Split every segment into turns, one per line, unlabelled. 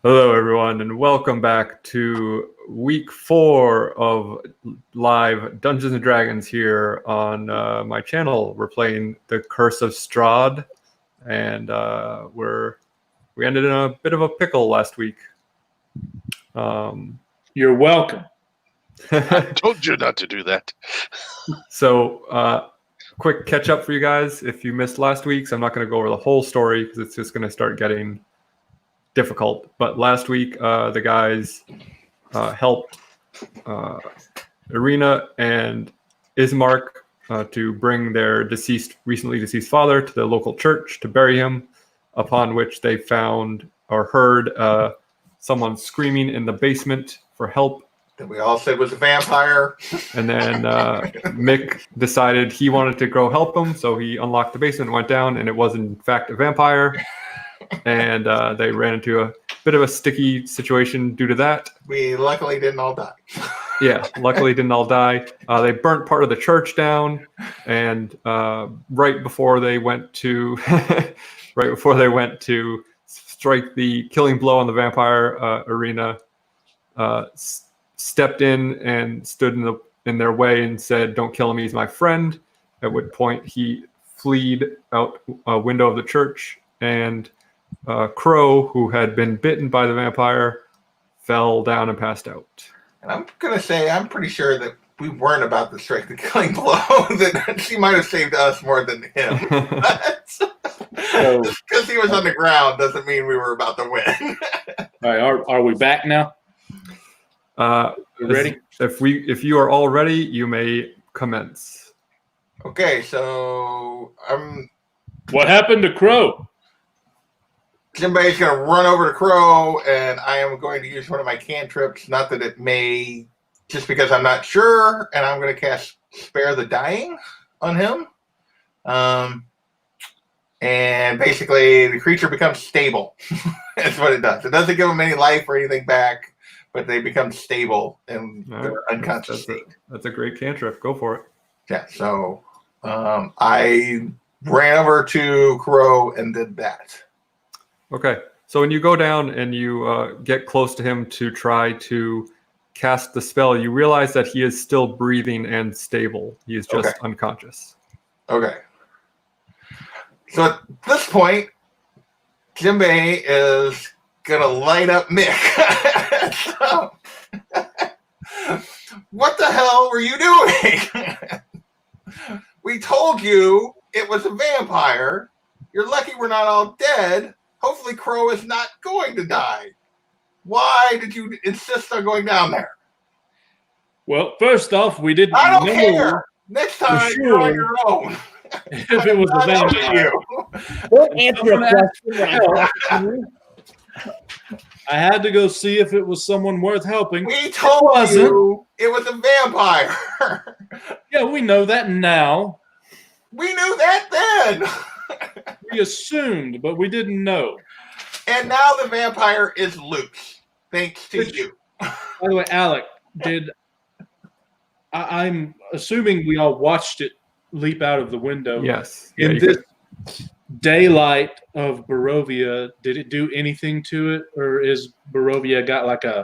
Hello, everyone, and welcome back to week 4 of live Dungeons and Dragons here on my channel. We're playing The Curse of Strahd, and we ended in a bit of a pickle last week.
You're welcome.
I told you not to do that.
So, quick catch up for you guys. If you missed last week's, I'm not going to go over the whole story because it's just going to start getting difficult. But last week, the guys helped Irina and Ismark to bring their recently deceased father to the local church to bury him, upon which they found or heard someone screaming in the basement for help.
That we all said was a vampire.
And then Mick decided he wanted to go help him, so he unlocked the basement and went down, and it was in fact a vampire. And they ran into a bit of a sticky situation due to that.
We luckily didn't all die.
Yeah, luckily didn't all die. They burnt part of the church down, and right before they went to strike the killing blow on the vampire, Irina stepped in and stood in their way and said, "Don't kill him, he's my friend." At which point he fled out a window of the church, and Crow, who had been bitten by the vampire, fell down and passed out.
And I'm going to say, I'm pretty sure that we weren't about to strike the killing blow, that she might have saved us more than him. Because he was on the ground doesn't mean we were about to win.
All right, are we back now? Ready?
If you are all ready, you may commence.
Okay, so
What happened to Crow?
Jinbei's going to run over to Crow, and I am going to use one of my cantrips. Not that it may, just because I'm not sure, and I'm going to cast Spare the Dying on him. And basically, the creature becomes stable. That's what it does. It doesn't give them any life or anything back, but they become stable in their unconscious state.
That's a great cantrip. Go for it.
Yeah, so I ran over to Crow and did that.
Okay, so when you go down and you get close to him to try to cast the spell, you realize that he is still breathing and stable. He is just unconscious.
Okay. So at this point, Jinbei is going to light up Mick. So, what the hell were you doing? We told you it was a vampire. You're lucky we're not all dead. Hopefully Crow is not going to die. Why did you insist on going down there?
Well, first off, we didn't
I don't
know
care. Next time,
sure
you're on your own.
if it was a vampire.
Don't answer a question.
I had to go see if it was someone worth helping.
We told you it was a vampire.
Yeah, we know that now.
We knew that then.
We assumed, but we didn't know.
And now the vampire is loose, thanks to you.
By the way, Alec, I'm assuming we all watched it leap out of the window.
Yes.
In this daylight of Barovia, did it do anything to it? Or is Barovia got like a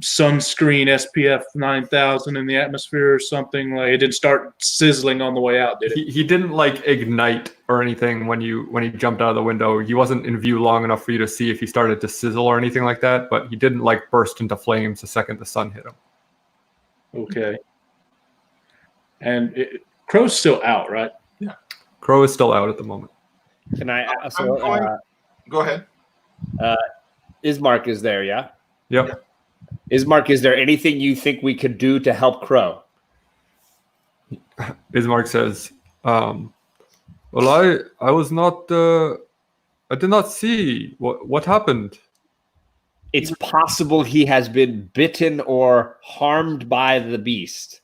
sunscreen SPF 9000 in the atmosphere or something? Like it didn't start sizzling on the way out, did it?
He didn't like ignite or anything when he jumped out of the window. He wasn't in view long enough for you to see if he started to sizzle or anything like that, but he didn't like burst into flames the second the sun hit him.
Okay. And Crow's still out, right?
Yeah.
Crow is still out at the moment.
Can I?
Go ahead.
Ismark is there, yeah?
Yep.
Ismark, is there anything you think we could do to help Crow?
Ismark says, well, I was not, I did not see what happened.
It's possible he has been bitten or harmed by the beast.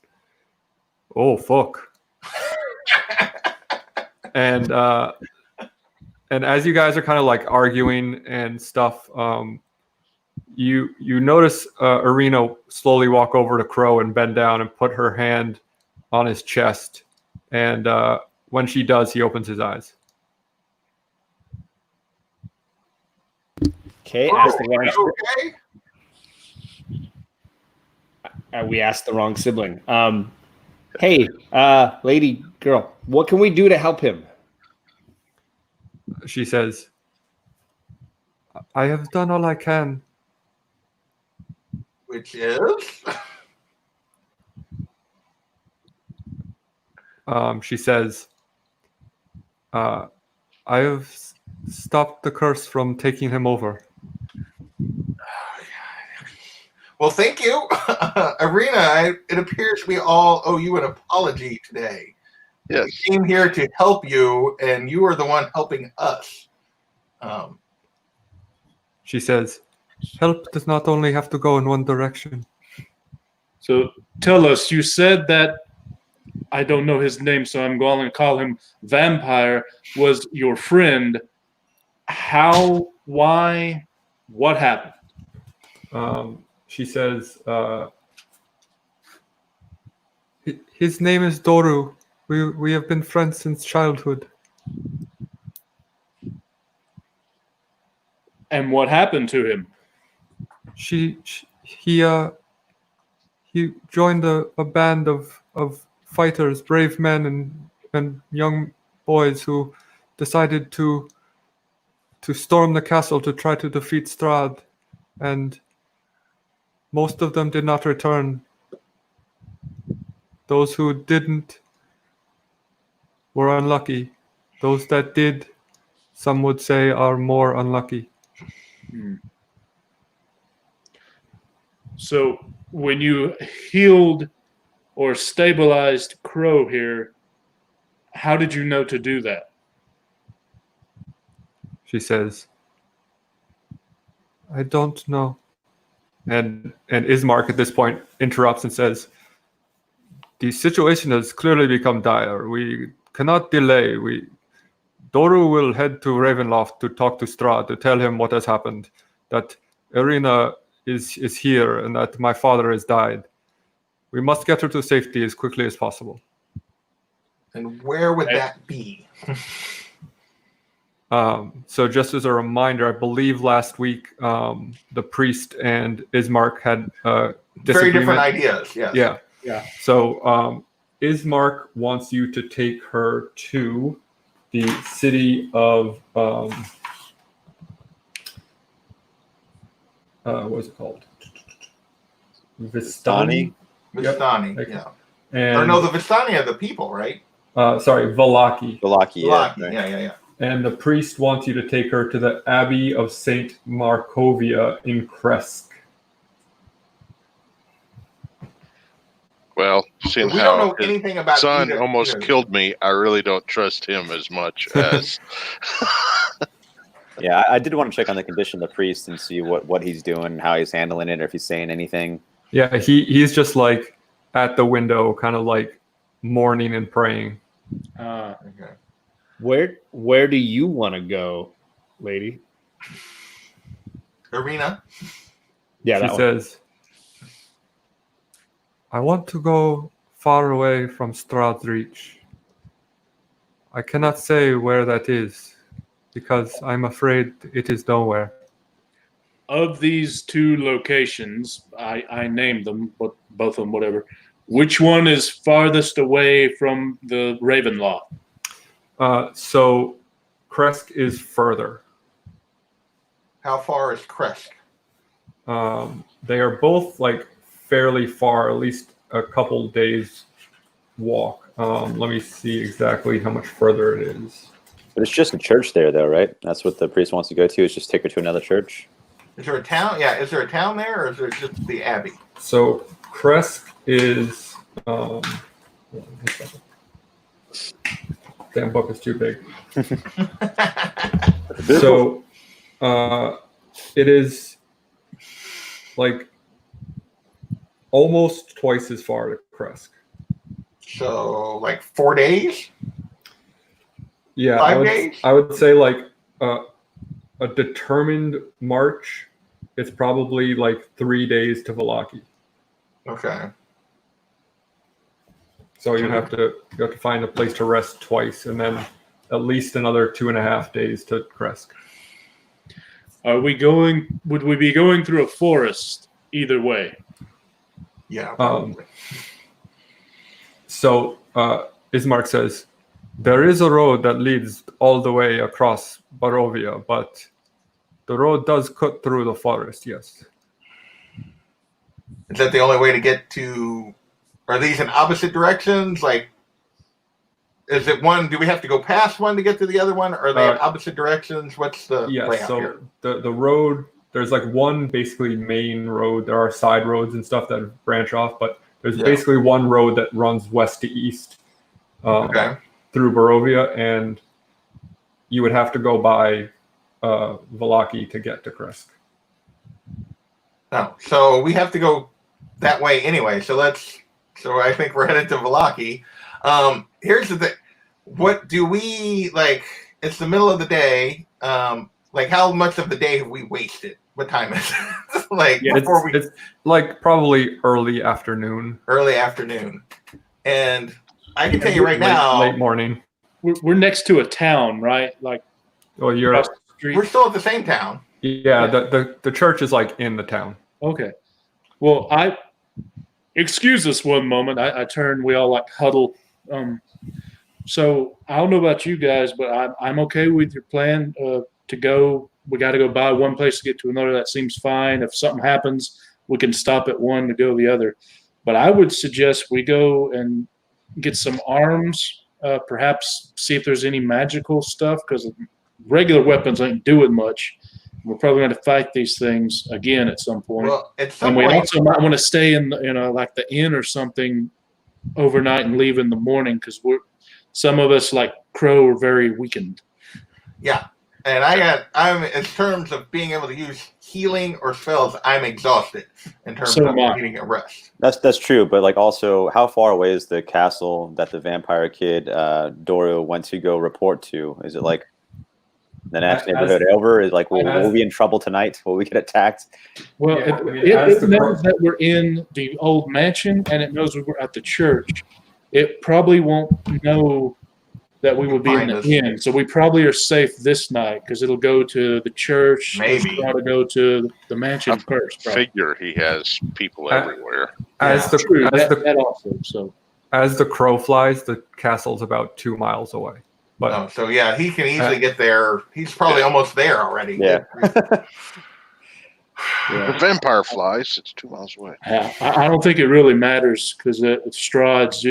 Oh, fuck. And as you guys are kind of like arguing and stuff, you notice Irina slowly walk over to Crow and bend down and put her hand on his chest. And when she does, he opens his eyes.
Okay,
Bro,
ask the
are you okay?
we asked the wrong sibling. Hey, lady, girl, what can we do to help him?
She says, I have done all I can.
Which is?
She says, I have stopped the curse from taking him over.
Well, thank you. Arena, it appears we all owe you an apology today.
Yes.
We came here to help you, and you are the one helping us.
She says, help does not only have to go in one direction.
So tell us, you said that, I don't know his name, so I'm going to call him Vampire, was your friend. How, why, what happened?
She says, his name is Doru. We have been friends since childhood.
And what happened to him?
He joined a band of fighters, brave men and young boys who decided to storm the castle to try to defeat Strahd, and most of them did not return. Those who didn't were unlucky. Those that did, some would say, are more unlucky.
So when you healed or stabilized Crow here, how did you know to do that?
She says, I don't know. And Ismark at this point interrupts and says, the situation has clearly become dire. We cannot delay. Doru will head to Ravenloft to talk to Strahd, to tell him what has happened, that Irina is here and that my father has died. We must get her to safety as quickly as possible.
And where would that be?
So just as a reminder, I believe last week the priest and Ismark had
Very different ideas, yes.
Yeah.
So Ismark wants you to take her to the city of what is it called? Vistani.
Vistani,
Yep.
yeah.
And,
Or no, the Vistani are the people, right?
Sorry, Valaki.
Valaki,
Vistani,
yeah.
yeah.
And the priest wants you to take her to the Abbey of Saint Markovia in Kresk.
Well, seeing
We don't
how
know
his
anything about
son
either-
almost
either.
killed me, I really don't trust him as much as.
Yeah, I did want to check on the condition of the priest and see what he's doing, how he's handling it, or if he's saying anything.
Yeah, he's just like at the window, kind of like mourning and praying.
Okay.
Where do you want to go, lady?
Arena?
Yeah,
She
that one.
says, I want to go far away from Strahd's reach. I cannot say where that is, because I'm afraid it is nowhere.
Of these two locations, I named them, but both of them, whatever. Which one is farthest away from the Ravenloft?
So Kresk is further.
How far is Kresk?
They are both like fairly far, at least a couple days walk. Let me see exactly how much further it is.
But it's just a church there, though, right? That's what the priest wants to go to, is just take her to another church.
Is there a town? Yeah, is there a town there, or is there just the Abbey?
So Kresk is damn book is too big. So it is like almost twice as far to Kresk.
So, like 4 days?
Yeah,
5 days?
I would say like a determined march. It's probably like 3 days to Valaki.
Okay.
So you have to find a place to rest twice, and then at least another 2.5 days to Kresk.
Would we be going through a forest either way?
Yeah.
So Ismark says, there is a road that leads all the way across Barovia, but the road does cut through the forest, yes.
Is that the only way to get to? Are these in opposite directions? Like, is it one? Do we have to go past one to get to the other one? Or are they in opposite directions? What's the layout here?
The road, there's like one basically main road. There are side roads and stuff that branch off, but there's basically one road that runs west to east through Barovia, and you would have to go by Valaki to get to Kresk.
Oh, so we have to go that way anyway. So I think we're headed to Valaki. Here's the thing. What do we like? It's the middle of the day. Like, how much of the day have we wasted? What time is it? Like, it's
like probably early afternoon.
Early afternoon. And I can tell you right now.
Late morning.
We're next to a town, right? Like,
well,
we're still at the same town.
Yeah, the church is like in the town.
Okay. Well, excuse us one moment. I turn. We all like huddle. So I don't know about you guys, but I'm okay with your plan to go. We got to go by one place to get to another. That seems fine. If something happens, we can stop at one to go the other. But I would suggest we go and get some arms. Perhaps see if there's any magical stuff, because regular weapons ain't doing much. We're probably going to fight these things again at some point.
Well,
and we also might want to stay in like the inn or something overnight and leave in the morning, because some of us, like Crow, are very weakened.
Yeah, and I'm in terms of being able to use healing or spells, I'm exhausted in terms of needing a rest.
That's true, but like also, how far away is the castle that the vampire kid Dorio went to go report to? Is it like the next neighborhood over? Is like, will we be in trouble tonight? Will we get attacked?
Well, it knows that we're in the old mansion, and it knows we're at the church. It probably won't know that we will be in the inn, so we probably are safe this night, because it'll go to the church.
Maybe
try to go to the mansion first.
I figure he has people everywhere.
As the crow flies, the castle's about 2 miles away. But
so yeah, he can easily get there. He's probably almost there already.
Yeah.
The vampire flies. It's 2 miles away.
Yeah, I don't think it really matters, because Strahd's.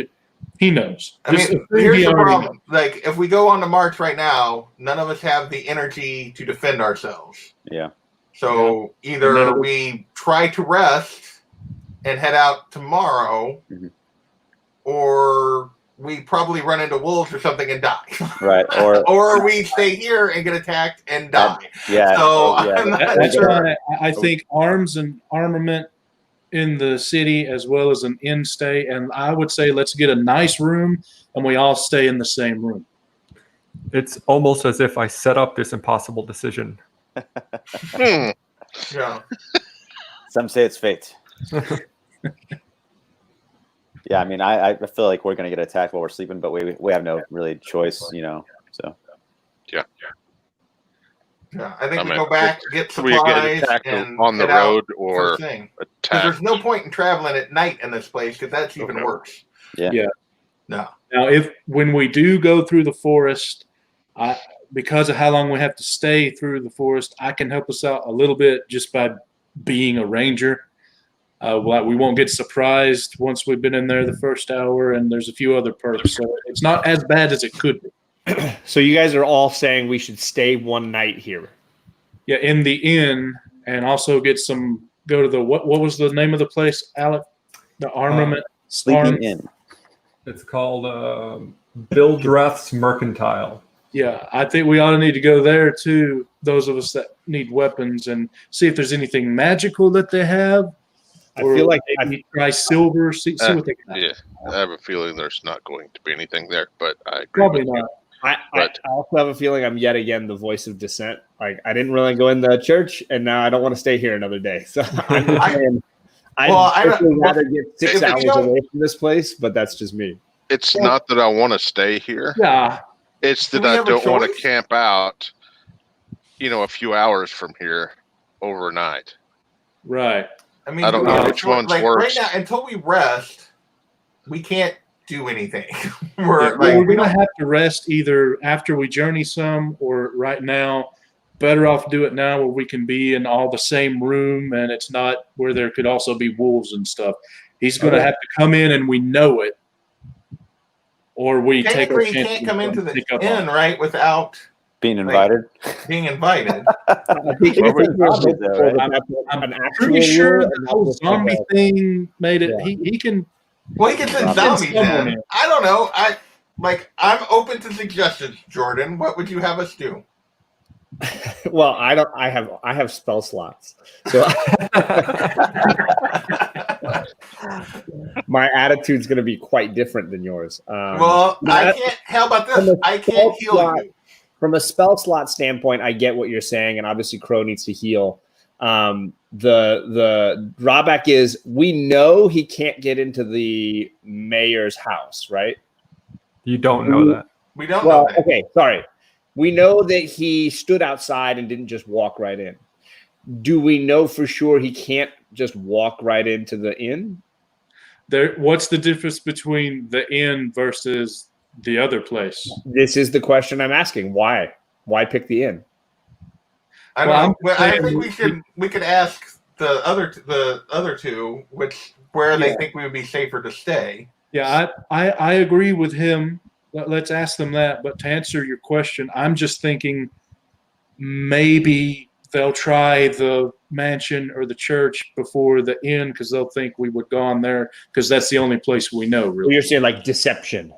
He knows.
I mean, here's the problem. Like, if we go on the march right now, none of us have the energy to defend ourselves.
Yeah.
So either we try to rest and head out tomorrow, or we probably run into wolves or something and die.
Right.
Or we stay here and get attacked and die.
Yeah.
So
that's why I think arms and armament in the city, as well as an inn stay, and I would say let's get a nice room and we all stay in the same room.
It's almost as if I set up this impossible decision.
Yeah.
Some say it's fate. Yeah, I mean, I feel like we're gonna get attacked while we're sleeping, but we have no really choice, So
yeah.
Yeah, I think we go back, get supplies,
we get
and
on the road or
attack. There's no point in traveling at night in this place, because that's even worse.
Yeah.
No.
Now, when we do go through the forest, because of how long we have to stay through the forest, I can help us out a little bit just by being a ranger. We won't get surprised once we've been in there the first hour, and there's a few other perks, so it's not as bad as it could be.
So you guys are all saying we should stay one night here?
Yeah, in the inn, and also go to the what was the name of the place, Alec? The armament
sleeping inn.
It's called Bildreth's Mercantile.
Yeah, I think we ought to need to go there too, those of us that need weapons, and see if there's anything magical that they have.
I feel like
maybe try silver, see what they got.
Yeah, I have a feeling there's not going to be anything there, but I agree.
Probably not.
I also have a feeling I'm yet again the voice of dissent. Like, I didn't really go in the church, and now I don't want to stay here another day. So I'm just saying, I'd rather get 6 hours away from this place, but that's just me.
It's not that I want to stay here.
Yeah.
It's that I don't want to camp out a few hours from here overnight.
Right.
I mean,
I don't know which one's
like
worse.
right now, until we rest, we can't do anything.
We're going to have to rest either after we journey some or right now. Better off do it now where we can be in all the same room and it's not where there could also be wolves and stuff. He's going to have to come in and we know it. Or we take our
chance. You can't come into the inn, right, without
being invited.
Being invited.
I'm pretty sure the whole zombie thing made it. He can.
Well, he can send zombies in. I don't know. I'm open to suggestions, Jordan. What would you have us do?
Well, I don't. I have spell slots, so my attitude's going to be quite different than yours.
Well, I can't. How about this? I can't heal you.
From a spell slot standpoint, I get what you're saying, and obviously Crow needs to heal. The drawback is we know he can't get into the mayor's house, right?
You don't know that.
We don't know that.
Okay, sorry. We know that he stood outside and didn't just walk right in. Do we know for sure he can't just walk right into the inn?
What's the difference between the inn versus the other place?
This is the question I'm asking. Why? Why pick the inn?
I don't know. Well, I think we could ask the other two where they think we would be safer to stay.
Yeah, I agree with him. Let's ask them that. But to answer your question, I'm just thinking maybe they'll try the mansion or the church before the inn because they'll think we would go on there because that's the only place we know, really.
So you're saying like deception.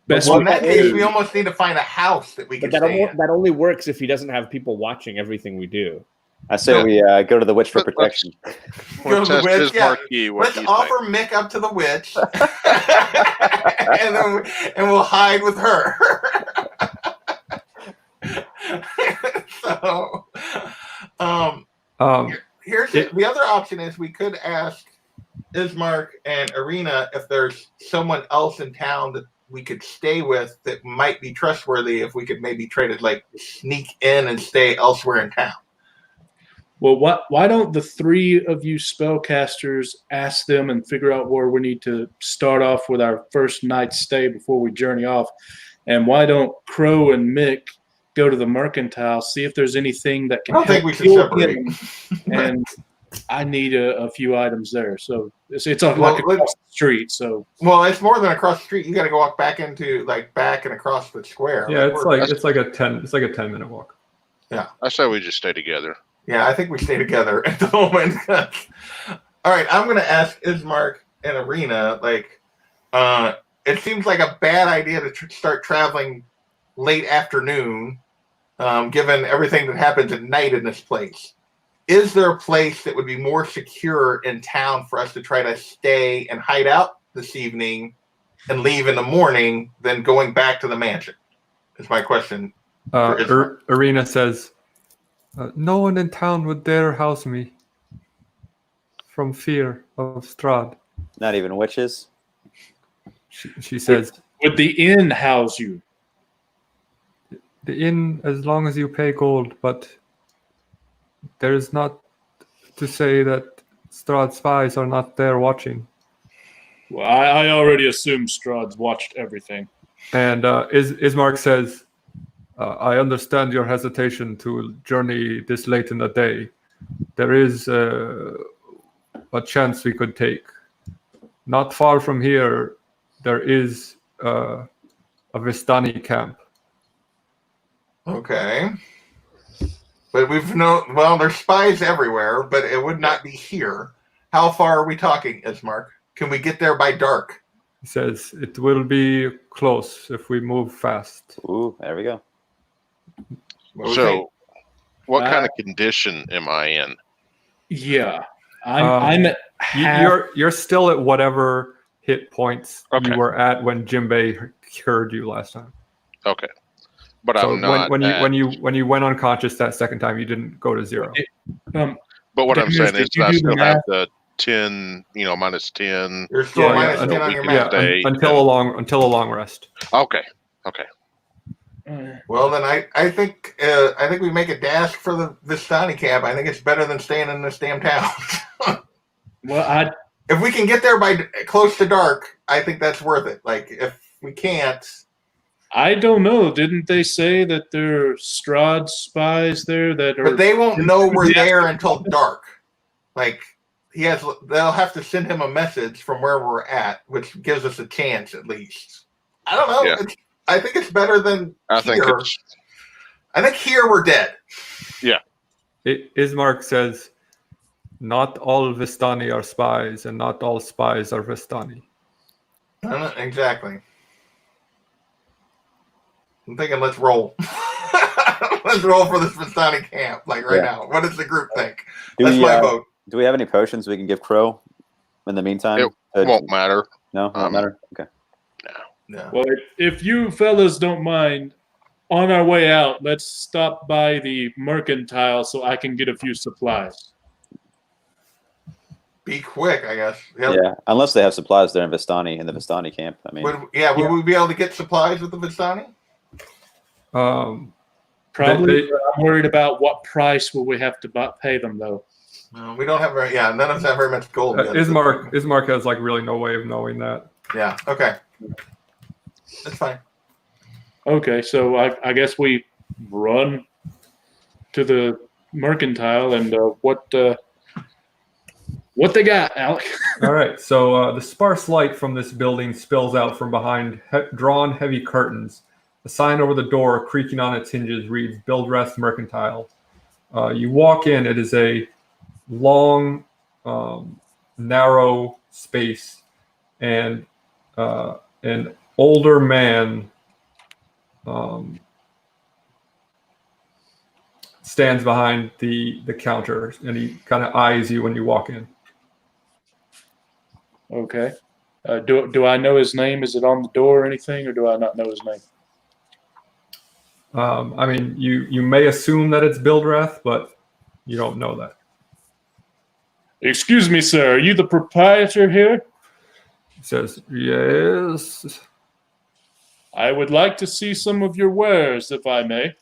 Well, in that case, we almost need to find a house that we can stay in.
That only works if he doesn't have people watching everything we do.
I say we go to the witch for protection.
Go to the witch, Let's offer Mick up to the witch, and we'll hide with her. So, here's the other option: is we could ask Ismark and Arena if there's someone else in town that we could stay with that might be trustworthy. If we could maybe try to sneak in and stay elsewhere in town.
Well, why don't the three of you spellcasters ask them and figure out where we need to start off with our first night's stay before we journey off? And why don't Crow and Mick go to the Mercantile, see if there's anything that can
I don't think we should separate.
And I need a few items there. So it's like across the street. So
it's more than across the street. You got to go walk back into back and across the square.
Yeah, it's like a 10-minute walk.
Yeah, I say we just stay together.
Yeah, I think we stay together at the moment. All right, I'm going to ask Ismark and Arena, it seems like a bad idea to start traveling late afternoon, given everything that happens at night in this place. Is there a place that would be more secure in town for us to try to stay and hide out this evening and leave in the morning than going back to the mansion? Is my question.
Arena says, no one in town would dare house me from fear of Strahd.
Not even witches?
She says...
Would the inn house you?
The inn, as long as you pay gold, but there is not to say that Strahd spies are not there watching.
Well, I already assumed Strahd's watched everything.
And Ismark says... I understand your hesitation to journey this late in the day. There is a chance we could take. Not far from here, there is a Vistani camp.
Okay. But there's spies everywhere, but it would not be here. How far are we talking, Ismark? Can we get there by dark?
He says it will be close if we move fast.
Ooh, there we go.
So, what kind of condition am I in?
Yeah, I'm at half.
You're still at whatever hit points you were at when Jimbei cured you last time.
Okay, but so I'm not.
When you went unconscious that second time, you didn't go to 0.
But what I'm saying is, I still have the 10, minus 10.
You're still minus 10 on your math.
Until a long rest.
Okay.
Well, then I think we make a dash for the Vistani camp. I think it's better than staying in this damn town.
Well,
if we can get there by close to dark, I think that's worth it. Like, if we can't,
I don't know. Didn't they say that there are Strahd spies there that are?
But they won't know we're there until dark. Like, they'll have to send him a message from where we're at, which gives us a chance at least. I don't know.
Yeah.
I think it's better than
I
here. I think here we're dead.
Yeah.
Ismark says, not all Vistani are spies, and not all spies are Vistani.
Exactly. I'm thinking let's roll. Let's roll for this Vistani camp, like right now. What does the group think? That's my vote.
Do we have any potions we can give Crow in the meantime?
It won't matter.
No, it won't matter? Okay.
No.
Well, if you fellas don't mind, on our way out, let's stop by the Mercantile so I can get a few supplies.
Be quick, I guess. Yep.
Yeah, unless they have supplies there in the Vistani camp. I mean,
would we be able to get supplies with the Vistani?
Probably. I'm worried about what price will we have to pay them, though.
We don't have none of us have very much gold.
Ismark has like really no way of knowing that.
Yeah. Okay. That's fine.
Okay, so I guess we run to the Mercantile and what they got, Alec?
All right, so the sparse light from this building spills out from behind drawn heavy curtains. A sign over the door, creaking on its hinges, reads Bildreth Mercantile. You walk in, it is a long, narrow space, and an older man stands behind the counter, and he kind of eyes you when you walk in.
Okay. Do I know his name? Is it on the door or anything, or do I not know his name?
I mean, you may assume that it's Bildreth, but you don't know that.
Excuse me, sir. Are you the proprietor here?
He says, yes.
I would like to see some of your wares, if I may.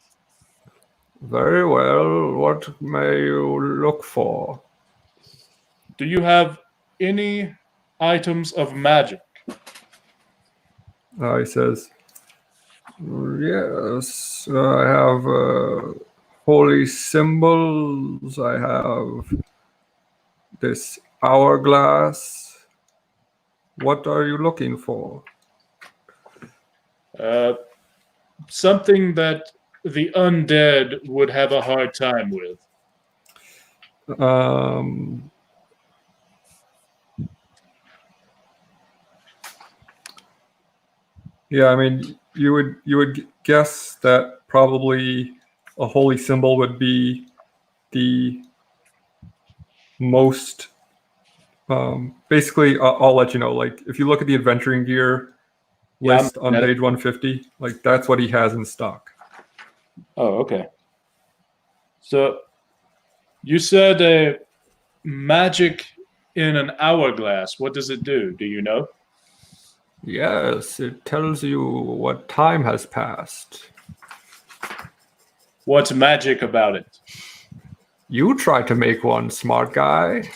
Very well. What may you look for?
Do you have any items of magic?
He says, yes. I have holy symbols. I have this hourglass. What are you looking for?
Something that the undead would have a hard time with.
Yeah, I mean, you would guess that probably a holy symbol would be the most. Basically, I'll let you know. Like, if you look at the adventuring gear list on page 150, like that's what he has in stock.
Oh, okay. So you said magic in an hourglass. What does it do? Do you know?
Yes, it tells you what time has passed.
What's magic about it?
You try to make one, smart guy.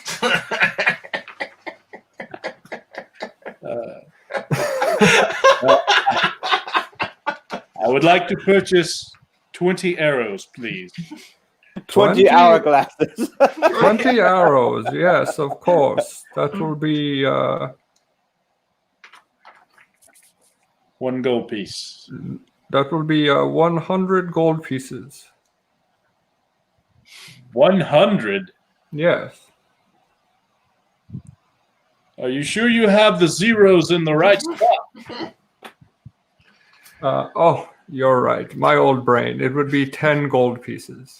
I would like to purchase 20 arrows, please.
20 hourglasses.
20 arrows, yes, of course. That will be...
1 gold piece.
That will be 100 gold pieces.
100?
Yes.
Are you sure you have the zeros in the right spot?
Oh, you're right. My old brain. It would be 10 gold pieces.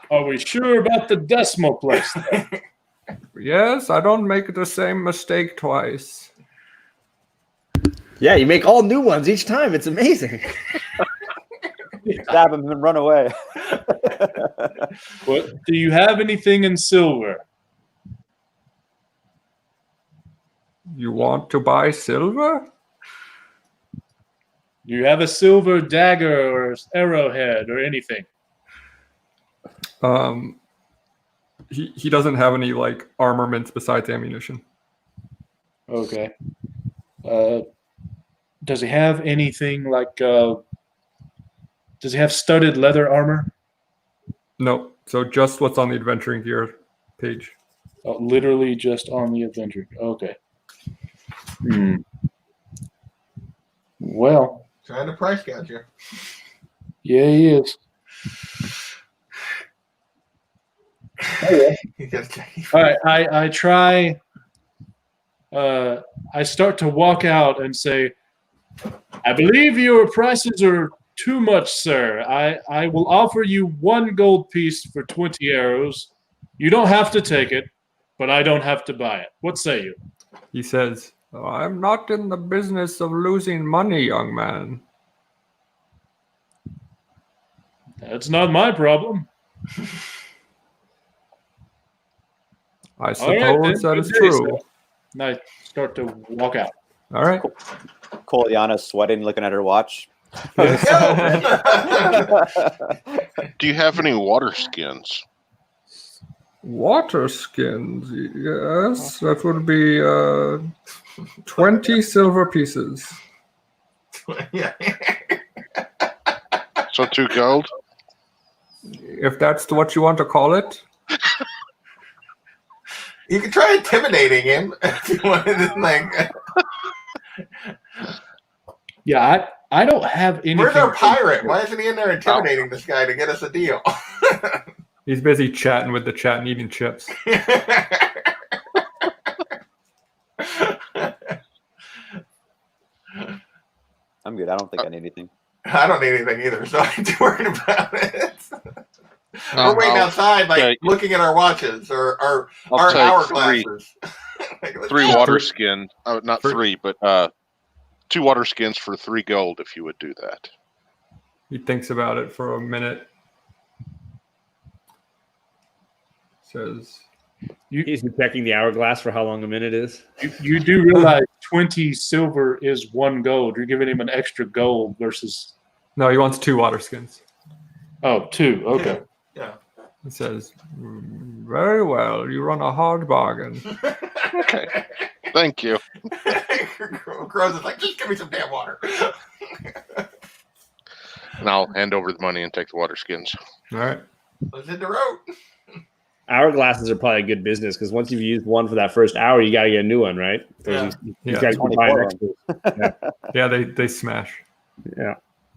Are we sure about the decimal place?
Yes, I don't make the same mistake twice.
Yeah, you make all new ones each time. It's amazing.
Stab him and run away.
What, do you have anything in silver?
You want to buy silver?
Do you have a silver dagger or arrowhead or anything?
He doesn't have any like armaments besides ammunition.
Okay. Does he have anything like? Does he have studded leather armor?
No. So just what's on the adventuring gear page.
Literally just on the adventure. Okay. Well.
Trying to price gouge you.
Yeah, he is. All right, I try. I start to walk out and say, "I believe your prices are too much, sir. I will offer you 1 gold piece for 20 arrows. You don't have to take it, but I don't have to buy it. What say you?"
He says, "I'm not in the business of losing money, young man."
That's not my problem.
I suppose that is true.
And I start to walk out.
All right.
Kolyana's sweating, looking at her watch.
Do you have any water skins?
Water skins, yes. That would be 20 silver pieces.
Yeah.
So 2 gold?
If that's what you want to call it.
You can try intimidating him if you wanted to, like.
Yeah, I don't have anything.
Where's our pirate? Why isn't he in there intimidating this guy to get us a deal?
He's busy chatting with the chat and eating chips.
I'm good. I don't think I need anything.
I don't need anything either, so I ain't too worried about it. We're waiting outside, like looking at our watches or our hourglasses.
3 water skins. Not 3, but 2 water skins for 3 gold if you would do that.
He thinks about it for a minute. Says,
he's checking the hourglass for how long a minute is.
You do realize 20 silver is 1 gold. You're giving him an extra gold versus.
No, he wants 2 water skins.
Oh, 2. Okay.
Yeah.
He says, "Very well. You run a hard bargain."
Okay. Thank you.
Crows is like, just give me some damn water.
And I'll hand over the money and take the water skins.
All right.
Let's hit the road.
Hourglasses are probably a good business because once you've used one for that first hour, you got to get a new one, right?
Yeah.
You got to buy an extra.
Yeah, they smash.
Yeah,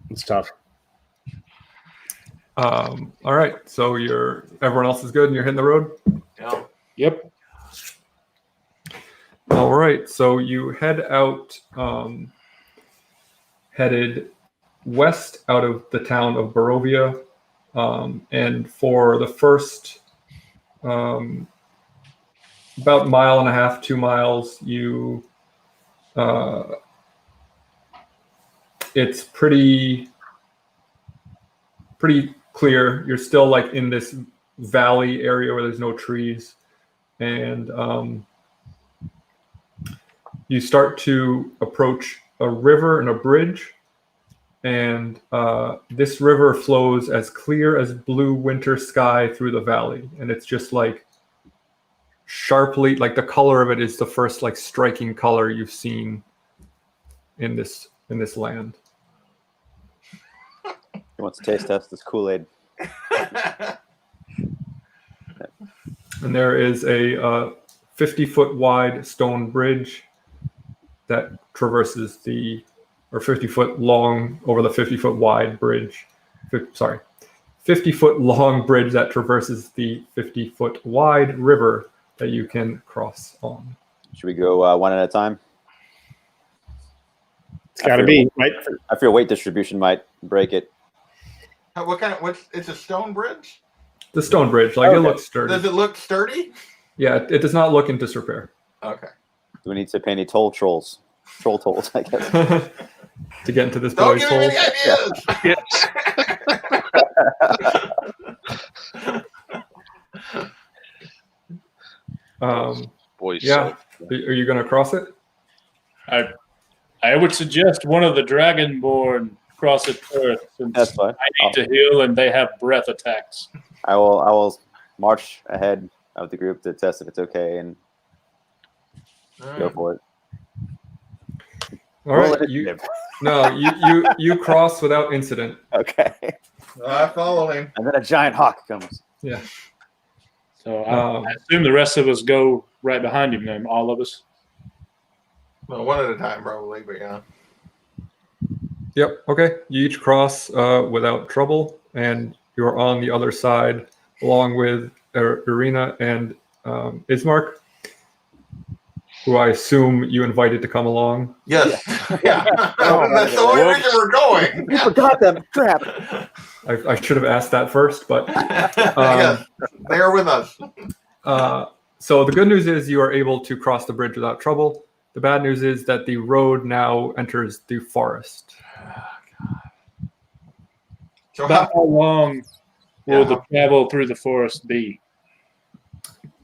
it's tough.
All right, so everyone else is good and you're hitting the road?
Yeah.
Yep.
All right, so you head out, headed west out of the town of Barovia, and for the first about 1.5 miles, 2 miles, it's pretty clear. You're still like in this valley area where there's no trees, and you start to approach a river and a bridge, and this river flows as clear as blue winter sky through the valley, and it's just like sharply, like the color of it is the first like striking color you've seen in this land.
He wants to taste test this Kool-Aid.
And there is a 50-foot wide stone bridge that traverses 50-foot long over the 50-foot wide bridge. 50-foot long bridge that traverses the 50-foot wide river that you can cross on.
Should we go one at a time?
It's got to be, right?
I fear weight distribution might break it.
It's a stone bridge?
The stone bridge, like, okay. It looks sturdy.
Does it look sturdy?
Yeah, it does not look in disrepair.
Okay.
Do we need to pay any troll tolls, I guess?
To get into this
Don't
boy's
give
hole?
me any
ideas!
Boys.
Yeah. Are you going to cross it?
I would suggest one of the Dragonborn cross it first, since
That's fine.
I need to heal and they have breath attacks.
I will march ahead of the group to test if it's okay and go for it.
All right. You cross without incident.
Okay.
I follow him.
And then a giant hawk comes.
Yeah.
So I assume the rest of us go right behind him then, all of us.
Well, one at a time probably, but yeah.
Yep. Okay. You each cross without trouble, and you're on the other side, along with Irina and Ismark, who I assume you invited to come along.
Yes. Yeah. That's the only reason we're going.
You forgot them. Crap.
I should have asked that first, but
yes, they are with us.
So the good news is you are able to cross the bridge without trouble. The bad news is that the road now enters the forest.
So
About how long will the travel through the forest be?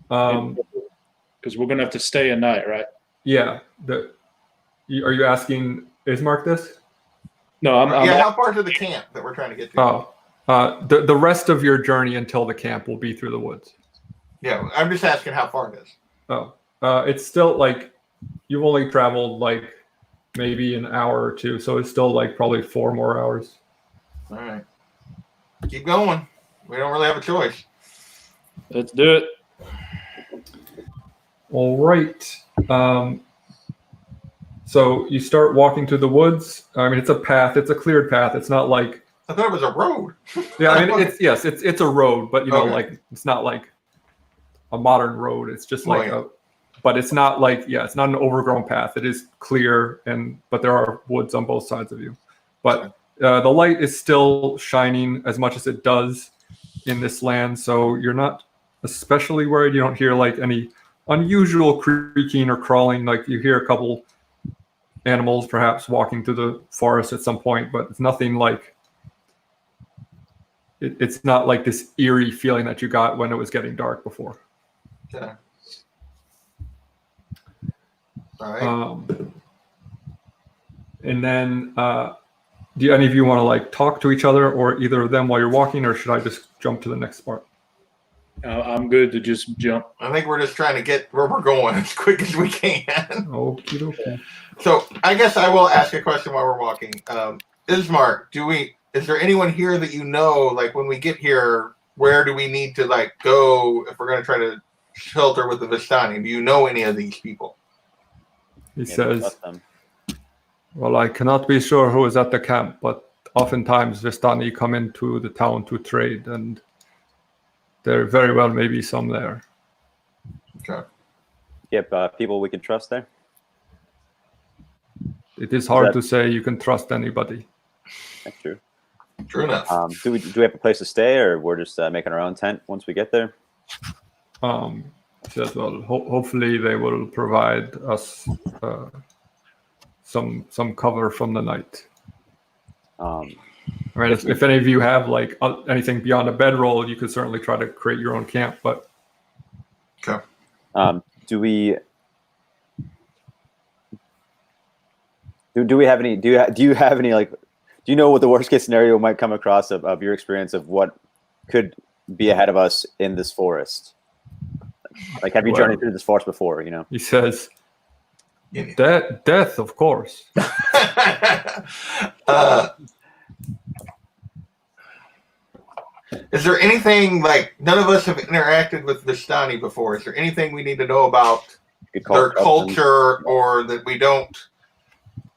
Because we're going to have to stay a night, right?
Yeah. Are you asking Ismark this?
No, I'm
how far to the camp that we're trying to get to?
The rest of your journey until the camp will be through the woods.
Yeah, I'm just asking how far it is.
It's still like you've only traveled like maybe an hour or two, so it's still like probably 4 more hours.
All right. Keep going. We don't really have a choice.
Let's do it.
All right. So you start walking through the woods. I mean, it's a path. It's a cleared path. It's not like
I thought it was a road.
Yeah, I mean, it's a road, but like it's not like a modern road. It's just like but it's not like it's not an overgrown path. It is clear, but there are woods on both sides of you. But the light is still shining as much as it does in this land, so you're not especially worried. You don't hear like any unusual creaking or crawling. Like you hear a couple animals perhaps walking through the forest at some point, but it's nothing like it's not like this eerie feeling that you got when it was getting dark before.
Okay. All right.
And then do any of you want to like talk to each other or either of them while you're walking, or should I just jump to the next part?
I'm good to just jump.
I think we're just trying to get where we're going as quick as we can.
Okie dokie.
So I guess I will ask a question while we're walking. Ismark, is there anyone here that you know, like when we get here, where do we need to like go if we're going to try to shelter with the Vistani? Do you know any of these people?
He says, well, I cannot be sure who is at the camp, but oftentimes Vistani come into the town to trade, and there very well may be some there.
Okay.
Yep, people we can trust there?
It is hard to say you can trust anybody.
That's true.
True enough.
Do we have a place to stay, or we're just making our own tent once we get there?
Says, well, hopefully they will provide us some cover from the night. I mean, if any of you have like anything beyond a bedroll, you could certainly try to create your own camp. But
okay.
Do we have any? Do you have any like? Do you know what the worst case scenario might come across of your experience of what could be ahead of us in this forest? Like, have you journeyed through this forest before? You know.
He says, "Death, of course."
Is there anything like none of us have interacted with Vistani before? Is there anything we need to know about their culture, or that we don't?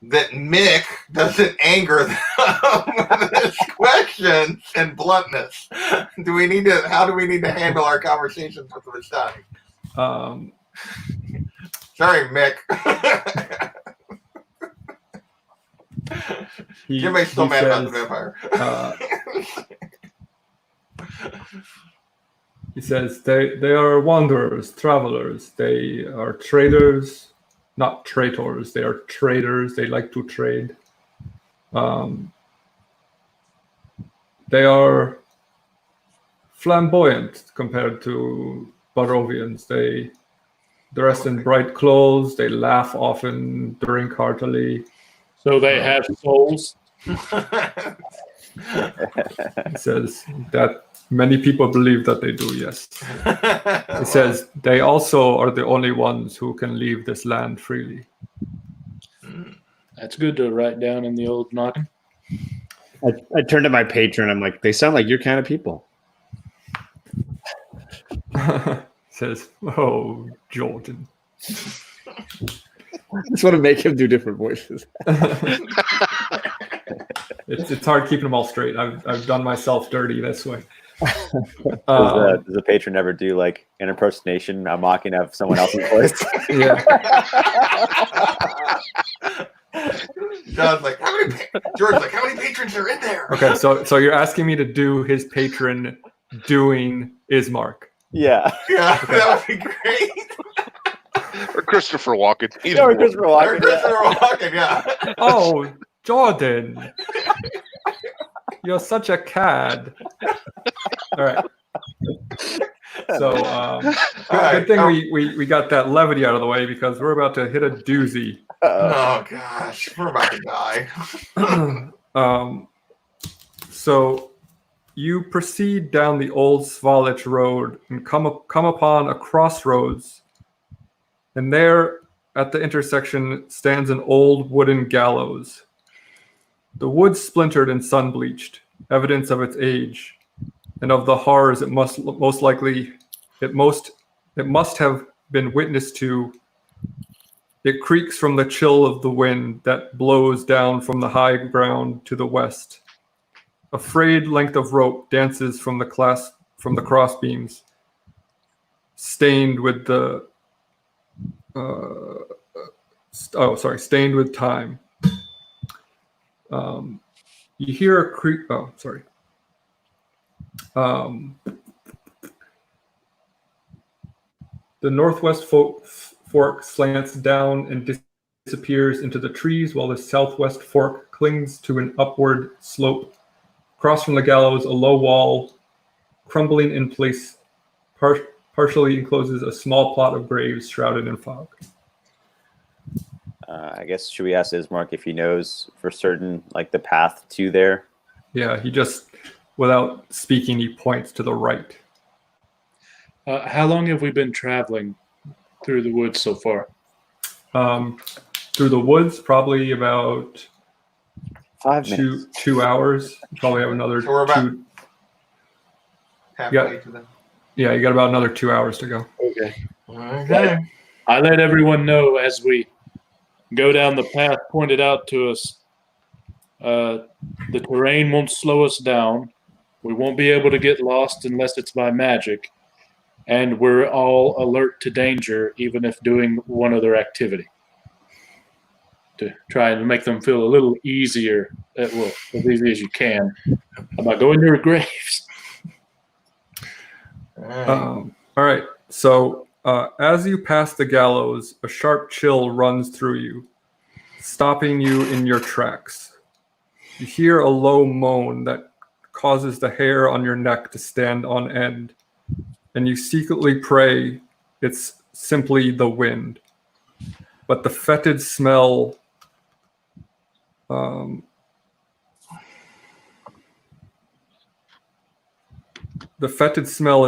That Mick doesn't anger them with his questions and bluntness. How do we need to handle our conversations with the Vistani? Sorry, Mick. Jimmy's still mad about the vampire.
He says they are wanderers, travelers. They are traders. Not traitors, they are traders. They like to trade. They are flamboyant compared to Barovians. They dress in bright clothes. They laugh often, drink heartily.
So they have souls?
He says that many people believe that they do, yes. He says they also are the only ones who can leave this land freely.
That's good to write down in the old noggin.
I turned to my patron. I'm like, they sound like your kind of people.
Says, oh, Jordan.
I just want to make him do different voices.
It's hard keeping them all straight. I've done myself dirty this way.
Does the patron ever do like an impersonation, a mocking of someone else's voice?
Yeah.
John's like, George's like, how many patrons are in there?
Okay, so you're asking me to do his patron doing Ismark.
Yeah.
Yeah, that would be great.
Or Christopher Walken.
Or Christopher Walken.
Or Christopher Walken, yeah.
Oh, Jordan. You're such a cad. All right. So good thing we got that levity out of the way because we're about to hit a doozy.
Oh gosh, we're about to die.
So you proceed down the old Svalich road and come upon a crossroads, and there at the intersection stands an old wooden gallows. The wood splintered and sun-bleached, evidence of its age, and of the horrors it must have been witness to. It creaks from the chill of the wind that blows down from the high ground to the west. A frayed length of rope dances from the crossbeams, stained with stained with time. You hear a creak. Oh, sorry. The northwest fork slants down and disappears into the trees, while the southwest fork clings to an upward slope. Across from the gallows, a low wall, crumbling in place, partially encloses a small plot of graves shrouded in fog.
I guess, should we ask Ismark if he knows for certain, like, the path to there?
Yeah, he just, without speaking, he points to the right.
How long have we been traveling through the woods so far?
Through the woods, probably about
5 minutes.
2 hours. Probably have another
So we're about
two.
halfway to them.
Yeah, you got about another 2 hours to go.
Okay.
I let everyone know as we go down the path pointed out to us. The terrain won't slow us down. We won't be able to get lost unless it's by magic. And we're all alert to danger, even if doing one other activity. To try and make them feel a little easier, as easy as you can, about going to their graves.
All right. So as you pass the gallows, a sharp chill runs through you, stopping you in your tracks. You hear a low moan that causes the hair on your neck to stand on end, and you secretly pray it's simply the wind. But the fetid smell in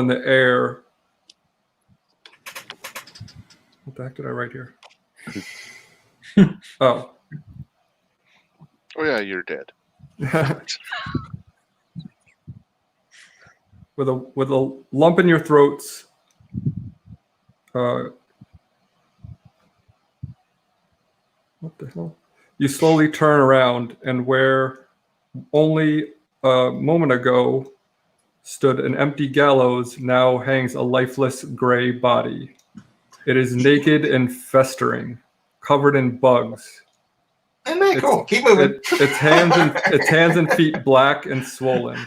the air. What the heck did I write here? Oh
yeah, you're dead.
with a lump in your throats, what the hell? You slowly turn around, and where only a moment ago stood an empty gallows, now hangs a lifeless gray body. It is naked and festering, covered in bugs.
Isn't that cool? Keep moving.
Its hands and feet black and swollen.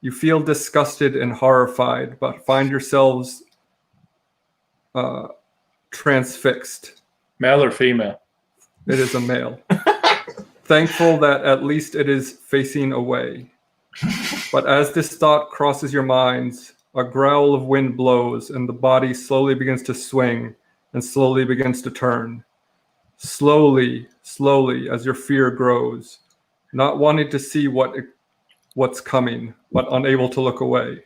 You feel disgusted and horrified, but find yourselves transfixed.
Male or female?
It is a male. Thankful that at least it is facing away. But as this thought crosses your minds, a growl of wind blows, and the body slowly begins to swing and slowly begins to turn. Slowly, slowly as your fear grows, not wanting to see what's coming, but unable to look away.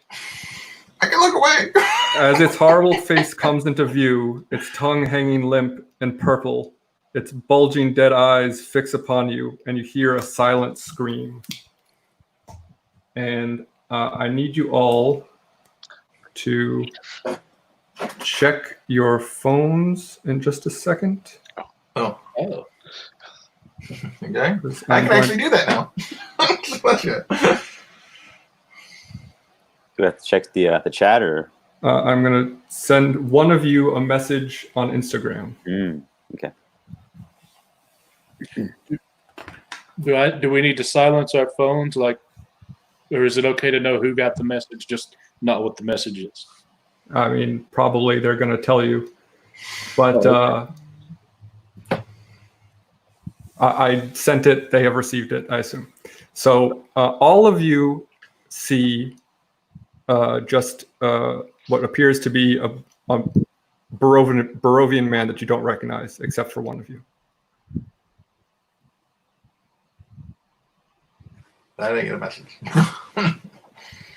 I can look away.
As its horrible face comes into view, its tongue hanging limp and purple, its bulging dead eyes fix upon you, and you hear a silent scream. And I need you all to check your phones in just a second.
Oh. Okay. I can actually do that now.
Do we have to check the chat or?
I'm going to send one of you a message on Instagram.
Okay.
Do we need to silence our phones, or is it okay to know who got the message, just not what the message is?
I mean, probably they're going to tell you, but I sent it. They have received it, I assume. So all of you see just what appears to be a Barovian man that you don't recognize, except for one of you.
I didn't get a message.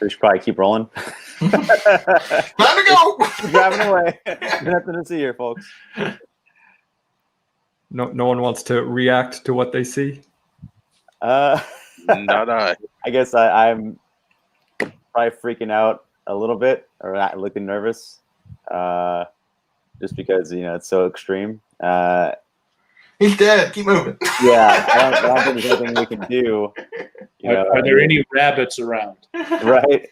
We should probably keep rolling.
Time to go.
Driving away. Nothing to see here, folks.
No one wants to react to what they see.
Not I.
I guess I'm probably freaking out a little bit or looking nervous, just because it's so extreme.
He's dead. Keep moving.
Yeah, I don't think there's anything we can do.
Are there any rabbits around?
Right.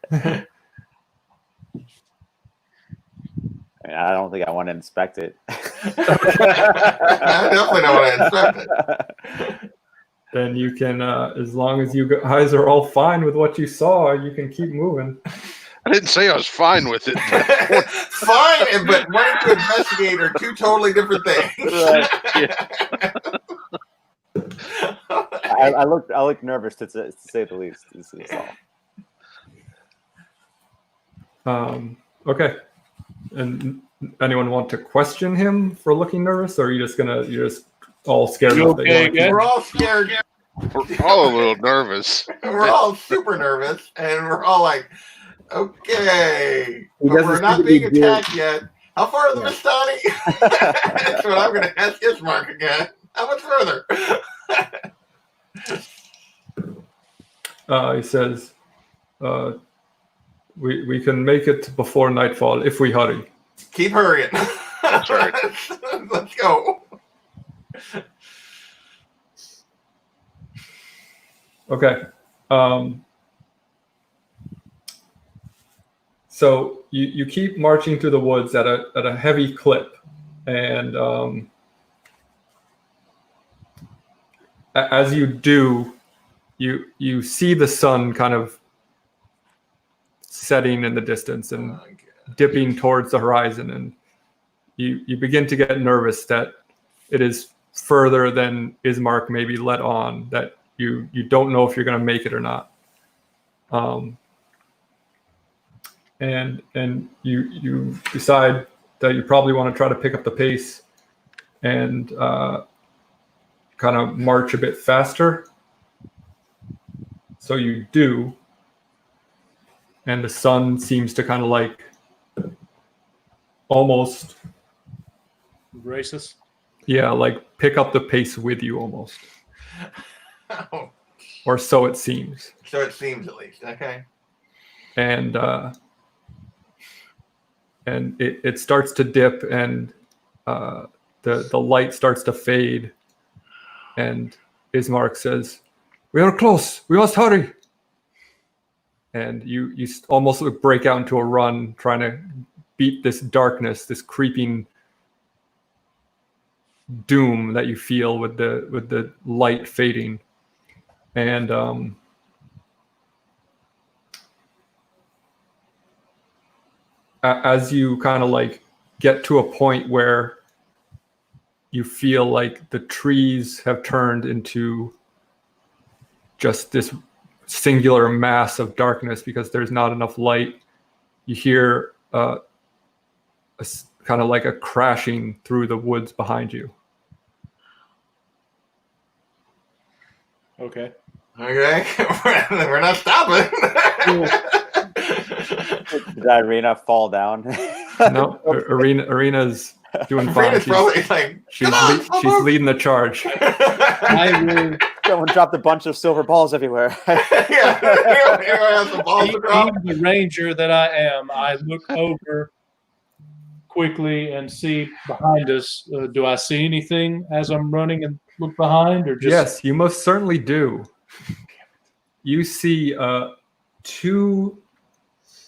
I don't think I want to inspect it.
I definitely don't want to inspect it.
Then you can, as long as you guys are all fine with what you saw, you can keep moving.
I didn't say I was fine with it.
Fine, but wanting to investigate are two totally different things.
I look nervous to say the least. This is all.
Okay. And anyone want to question him for looking nervous, or are you just all scared?
We're all scared.
We're all a little nervous.
We're all super nervous, and we're all like, okay, but we're not being attacked yet. How far is the Vistani? That's what I'm going to ask Ismark again. How much further?
He says, we can make it before nightfall if we hurry.
Keep hurrying.
That's right.
Let's go.
Okay. So you keep marching through the woods at a heavy clip, and as you do, you see the sun kind of setting in the distance and dipping towards the horizon, and you begin to get nervous that it is further than Ismark maybe let on, that you don't know if you're going to make it or not. And you decide that you probably want to try to pick up the pace and kind of march a bit faster. So you do, and the sun seems to kind of like almost
racist.
Yeah, like pick up the pace with you almost.
Oh.
Or so it seems.
So it seems, at least. Okay.
And it starts to dip, and the light starts to fade, and Ismark says, "We are close. We must hurry." And you almost break out into a run, trying to beat this darkness, this creeping doom that you feel with the light fading. And as you kind of like get to a point where you feel like the trees have turned into just this singular mass of darkness because there's not enough light, you hear a kind of like a crashing through the woods behind you.
Okay.
Okay, we're not stopping.
Did Irina fall down?
No, Arena's doing fine.
Arena's probably like,
She's
on,
leading the charge.
I will.
Someone dropped a bunch of silver balls everywhere.
Yeah, have the balls to drop.
Being the ranger that I am, I look over quickly and see behind us. Do I see anything as I'm running and look behind, or just?
Yes, you most certainly do. You see two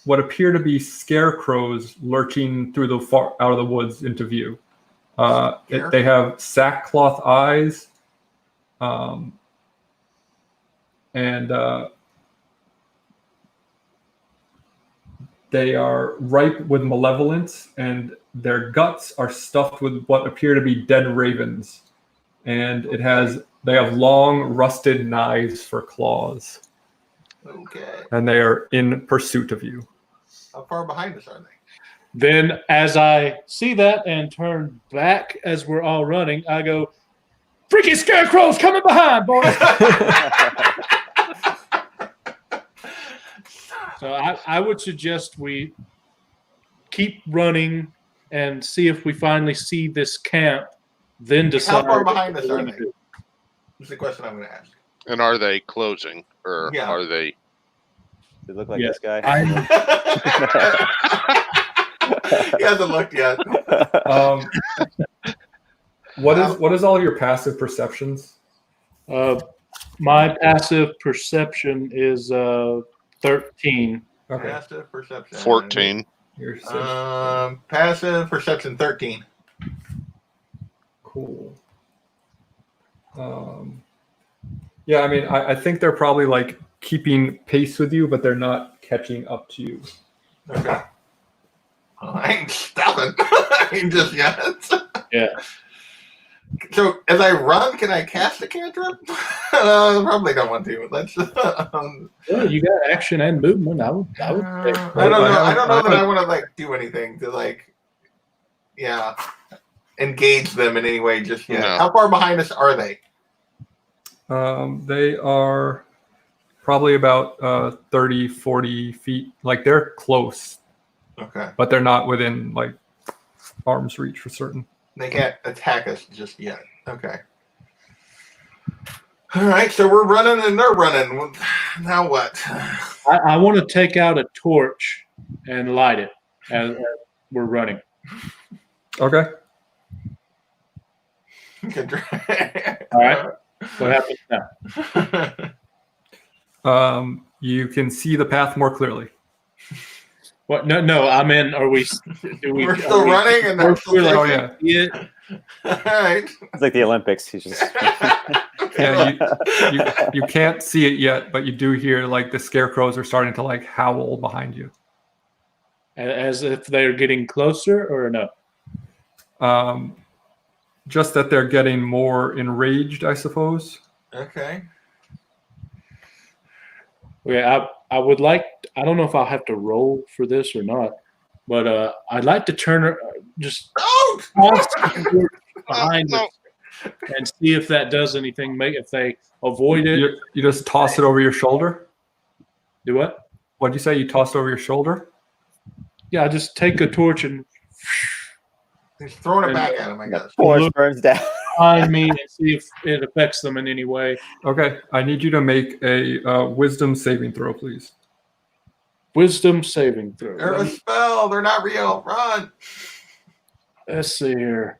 what appear to be scarecrows lurking through the far out of the woods into view. They have sackcloth eyes, and they are ripe with malevolence, and their guts are stuffed with what appear to be dead ravens. And they have long rusted knives for claws.
Okay.
And they are in pursuit of you.
How far behind us are they?
Then, as I see that and turn back as we're all running, I go, "Freaky scarecrows coming behind, boys!" So I would suggest we keep running and see if we finally see this camp. Then decide.
How far behind us are they? That's the question I'm going to ask.
And are they closing, or are they?
They look like this guy.
He hasn't looked yet.
What is all of your passive perceptions?
My passive perception is 13.
Okay.
Passive perception.
14.
Passive perception 13.
Cool. Yeah, I mean, I think they're probably like keeping pace with you, but they're not catching up to you.
Okay. I ain't stopping. Just yet.
Yeah.
So as I run, can I cast a cantrip? Probably don't want to. Let's.
Well, you got action and movement. I would
I don't know. I don't know that I want to like do anything to like, engage them in any way just yet.
No.
How far behind us are they?
They are probably about 30, 40 feet. Like they're close,
Okay.
but they're not within like arm's reach for certain.
They can't attack us just yet. Okay. All right, so we're running and they're running. Now what?
I want to take out a torch and light it as we're running.
Okay.
All right. What happens now?
You can see the path more clearly.
What? No. I mean,
We're still running and they're still
Oh yeah.
All right.
It's like the Olympics. He's just
Yeah, you can't see it yet, but you do hear like the scarecrows are starting to like howl behind you.
As if they're getting closer, or no?
Just that they're getting more enraged, I suppose.
Okay.
Yeah, I would like. I don't know if I'll have to roll for this or not, but I'd like to turn just toss the torch behind us and see if that does anything. If they avoid it,
You just toss it over your shoulder.
do what?
What'd you say? You tossed it over your shoulder?
Yeah, I just take a torch and
He's throwing it back at him, I guess.
forest burns down.
behind me and see if it affects them in any way.
Okay, I need you to make a wisdom saving throw, please.
Wisdom saving throw.
They're a spell. They're not real. Run.
Let's see here.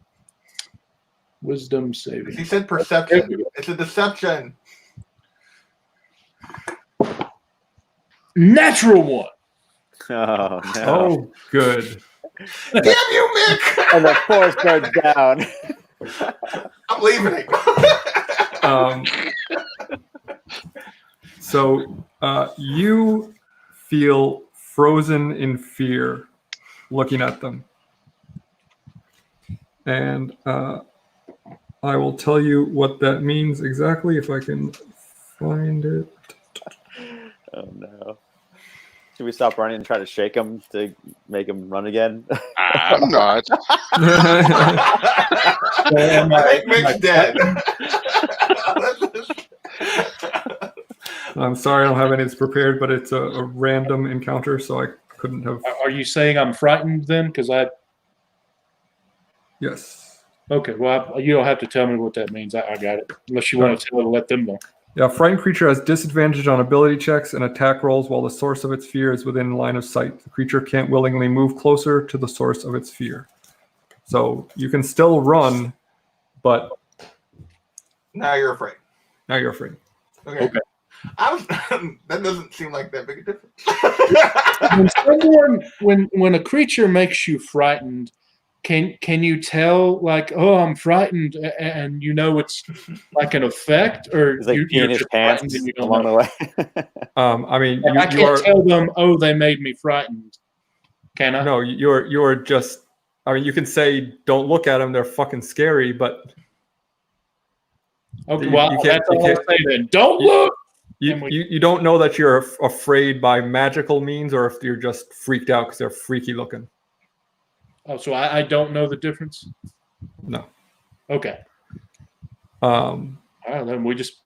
Wisdom saving.
He said perception. It's a deception.
Natural one.
Oh no!
Oh, good.
Damn you, Mick!
And the forest burns down.
I'm leaving it.
So you feel frozen in fear looking at them. And I will tell you what that means exactly if I can find it.
Oh no! Should we stop running and try to shake him to make him run again?
I'm not.
I think Mick's dead.
I'm sorry I don't have any that's prepared, but it's a random encounter, so I couldn't have.
Are you saying I'm frightened then? Because
Yes.
Okay, well, you don't have to tell me what that means. I got it. Unless you want to let them know.
Yeah, frightened creature has disadvantage on ability checks and attack rolls while the source of its fear is within line of sight. The creature can't willingly move closer to the source of its fear. So you can still run, but
now you're afraid.
Now you're afraid.
Okay. That doesn't seem like that big a difference.
when a creature makes you frightened, can you tell, like, oh, I'm frightened, and you know it's like an effect, or
He's like
you're
peeing his
just
pants
frightened and you don't
along
know?
the way.
I mean,
I can't tell them, oh, they made me frightened. Can I?
No, you're just. I mean, you can say, "Don't look at them; they're fucking scary." But
okay, that's all I say then. Don't look.
You don't know that you're afraid by magical means, or if you're just freaked out because they're freaky looking.
Oh, so I don't know the difference?
No.
Okay. Then we just.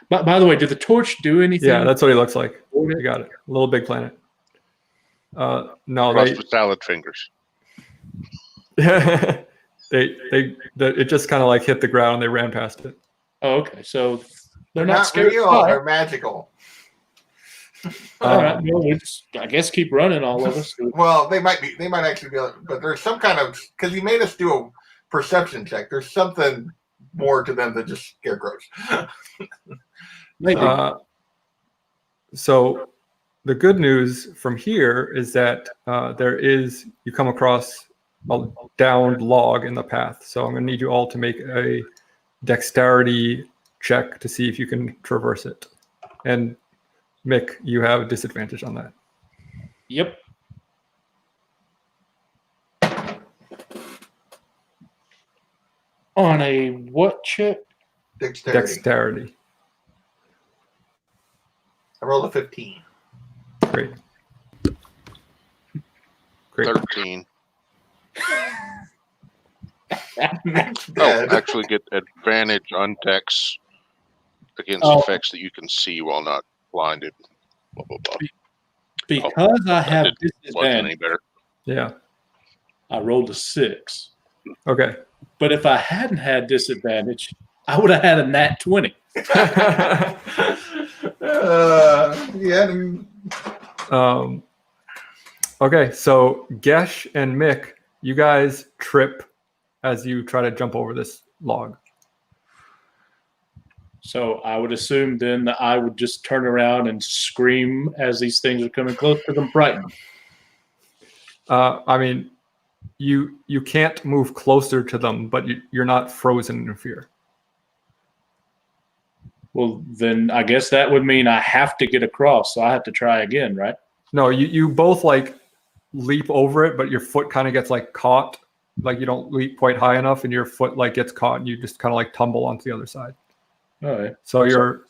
By the way, did the torch do anything?
Yeah, that's what he looks like. You got it. Little big planet. No,
Crossed with salad fingers.
it just kind of like hit the ground and they ran past it.
Oh, okay. So
they're not real. They're magical.
All right. Well, I guess keep running, all of us.
Well, they might actually be, but there's some kind of, because he made us do a perception check. There's something more to them than just scarecrows.
Maybe.
So the good news from here is that you come across a downed log in the path. So I'm going to need you all to make a dexterity check to see if you can traverse it. And Mick, you have a disadvantage on that.
Yep. On a what check?
Dexterity.
I rolled a 15.
Great.
13. Actually get advantage on dex against effects that you can see while not blinded. Blah, blah, blah.
Because I have disadvantage.
Wasn't any better.
Yeah.
I rolled a 6.
Okay.
But if I hadn't had disadvantage, I would have had a nat 20.
Okay, so Gesh and Mick, you guys trip as you try to jump over this log.
So I would assume then that I would just turn around and scream as these things are coming close because I'm frightened.
I mean, you can't move closer to them, but you're not frozen in fear.
Well, then I guess that would mean I have to get across, so I have to try again, right?
No, you both like leap over it, but your foot kind of gets like caught. Like you don't leap quite high enough, and your foot like gets caught, and you just kind of like tumble onto the other side.
All right.
So you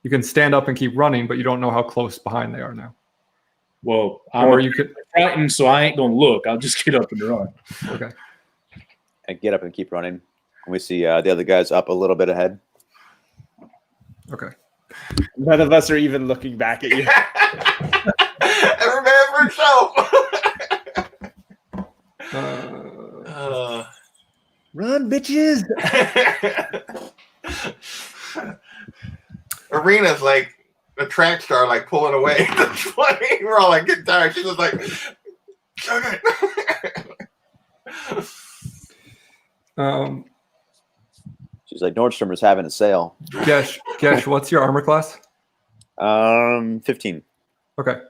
can stand up and keep running, but you don't know how close behind they are now.
Well, I'm frightened, so I ain't gonna look. I'll just get up and run.
Okay.
And get up and keep running. We see the other guys up a little bit ahead.
Okay.
None of us are even looking back at you.
Every man for himself.
Run, bitches!
Arena's like a track star, like pulling away. That's funny. We're all like getting tired. She's just like, okay.
She's like, Nordstrom is having a sale.
Gesh, what's your armor class?
15.
Okay.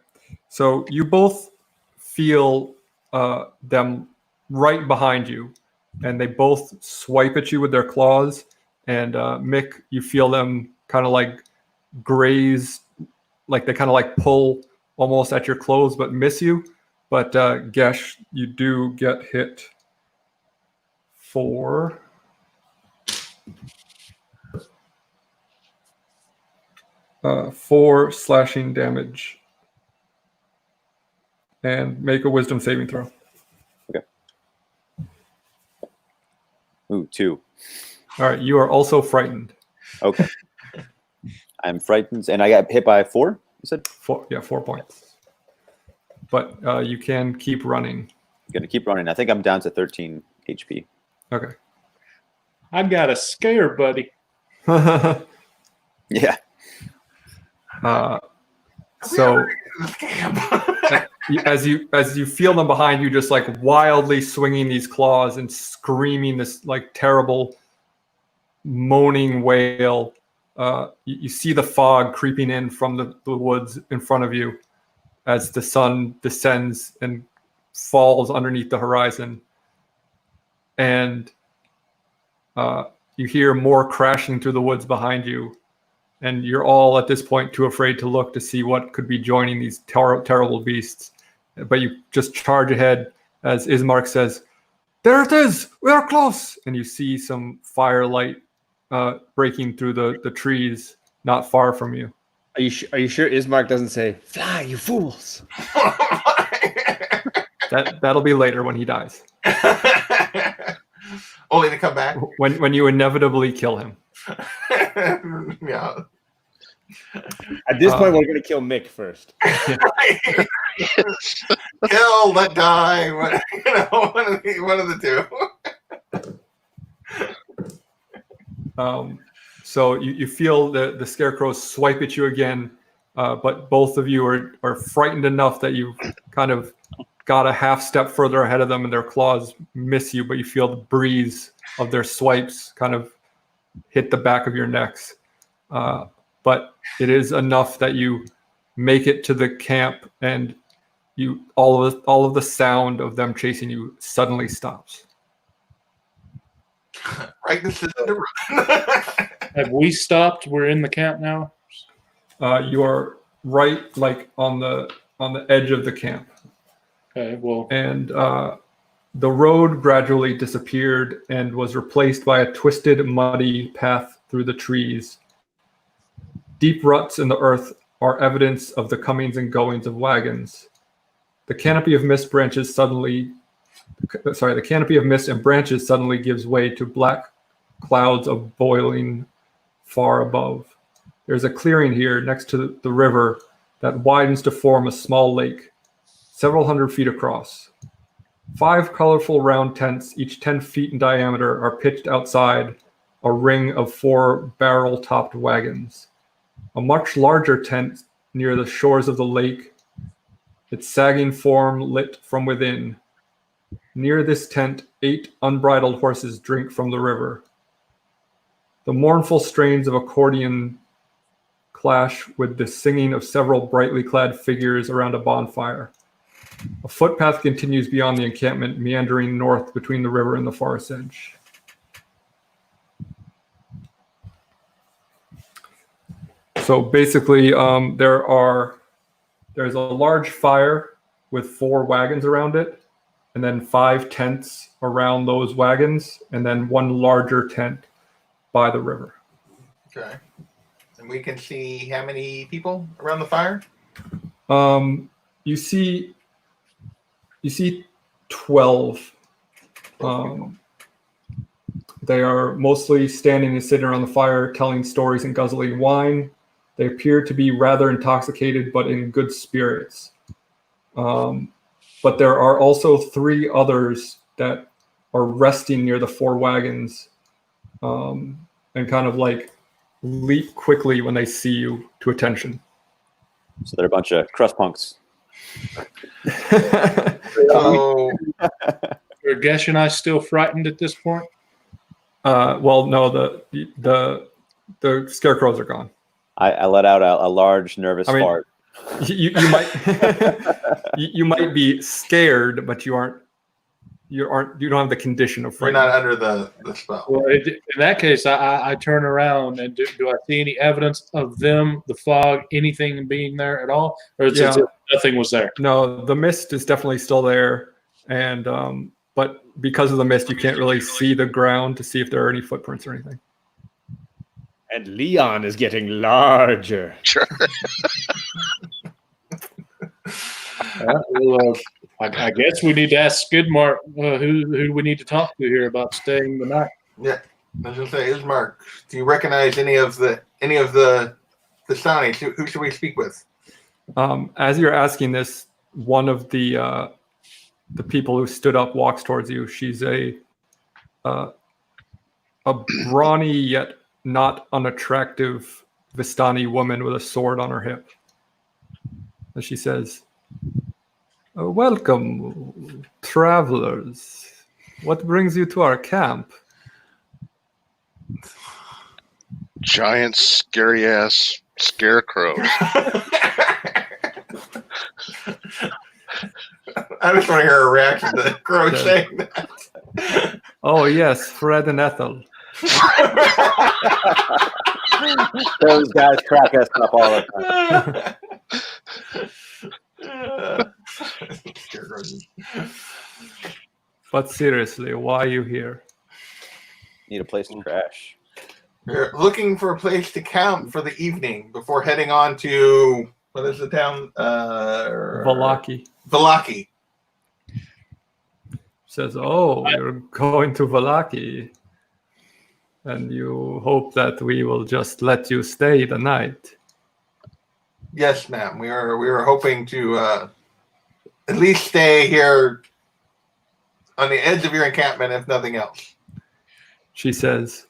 So you both feel them right behind you, and they both swipe at you with their claws. And Mick, you feel them kind of like graze, like they kind of like pull almost at your clothes, but miss you. But Gesh, you do get hit for 4 slashing damage. And make a wisdom saving throw.
Okay. Ooh, 2.
All right, you are also frightened.
Okay. I'm frightened, and I got hit by 4. You said
4. Yeah, 4 points. But you can keep running.
I'm gonna keep running. I think I'm down to 13 HP.
Okay.
I got a scare, buddy.
Yeah.
So as you feel them behind you, just like wildly swinging these claws and screaming this like terrible moaning wail, you see the fog creeping in from the woods in front of you as the sun descends and falls underneath the horizon, and you hear more crashing through the woods behind you. And you're all at this point too afraid to look to see what could be joining these terrible beasts. But you just charge ahead as Ismark says, "There it is! We are close!" And you see some firelight breaking through the trees not far from you.
Are you sure Ismark doesn't say, "Fly, you fools"?
That'll be later when he dies.
Only to come back
when you inevitably kill him.
Yeah.
At this point, we're gonna kill Mick first.
Kill, let die. One of the two.
So you feel the scarecrows swipe at you again, but both of you are frightened enough that you've kind of got a half step further ahead of them, and their claws miss you, but you feel the breeze of their swipes kind of hit the back of your necks. But it is enough that you make it to the camp, and all of the sound of them chasing you suddenly stops.
Right, this is the
Have we stopped? We're in the camp now.
You are right, like on the edge of the camp.
Okay, well,
And the road gradually disappeared and was replaced by a twisted, muddy path through the trees. Deep ruts in the earth are evidence of the comings and goings of wagons. The canopy of mist and branches suddenly gives way to black clouds of boiling far above. There's a clearing here next to the river that widens to form a small lake, several hundred feet across. 5 colorful round tents, each 10 feet in diameter, are pitched outside a ring of 4 barrel-topped wagons. A much larger tent near the shores of the lake, its sagging form lit from within. Near this tent, 8 unbridled horses drink from the river. The mournful strains of accordion clash with the singing of several brightly clad figures around a bonfire. A footpath continues beyond the encampment, meandering north between the river and the forest edge. So basically, there's a large fire with 4 wagons around it, and then 5 tents around those wagons, and then 1 larger tent by the river.
Okay. And we can see how many people around the fire?
You see 12. They are mostly standing and sitting around the fire, telling stories and guzzling wine. They appear to be rather intoxicated, but in good spirits. But there are also 3 others that are resting near the 4 wagons, and kind of like leap quickly when they see you to attention.
So they're a bunch of crust punks.
So,
are Gesh and I still frightened at this point?
Well, no, the scarecrows are gone.
I let out a large nervous fart.
You might you might be scared, but you don't have the condition of fright.
You're not under the spell.
Well, in that case, I turn around and do I see any evidence of them, the fog, anything being there at all, or is it nothing was there?
No, the mist is definitely still there, and but because of the mist, you can't really see the ground to see if there are any footprints or anything.
And Leon is getting larger.
Sure.
I guess we need to ask Skidmark who do we need to talk to here about staying the night.
Yeah, I was gonna say, Ismark, do you recognize any of the Vistani, who should we speak with?
As you're asking this, one of the people who stood up walks towards you. She's a brawny yet not unattractive Vistani woman with a sword on her hip. And she says, "Welcome, travelers. What brings you to our camp?"
Giant, scary-ass scarecrows.
I just want to hear a reaction to Crow saying that.
"Oh yes, Fred and Ethel."
Those guys crack us up all the time.
But seriously, why are you here?
Need a place to crash.
We're looking for a place to camp for the evening before heading on to, what is the town?
Valaki.
Valaki.
Says, "Oh, you're going to Valaki. And you hope that we will just let you stay the night."
Yes, ma'am. We were hoping to at least stay here on the edge of your encampment, if nothing else.
She says,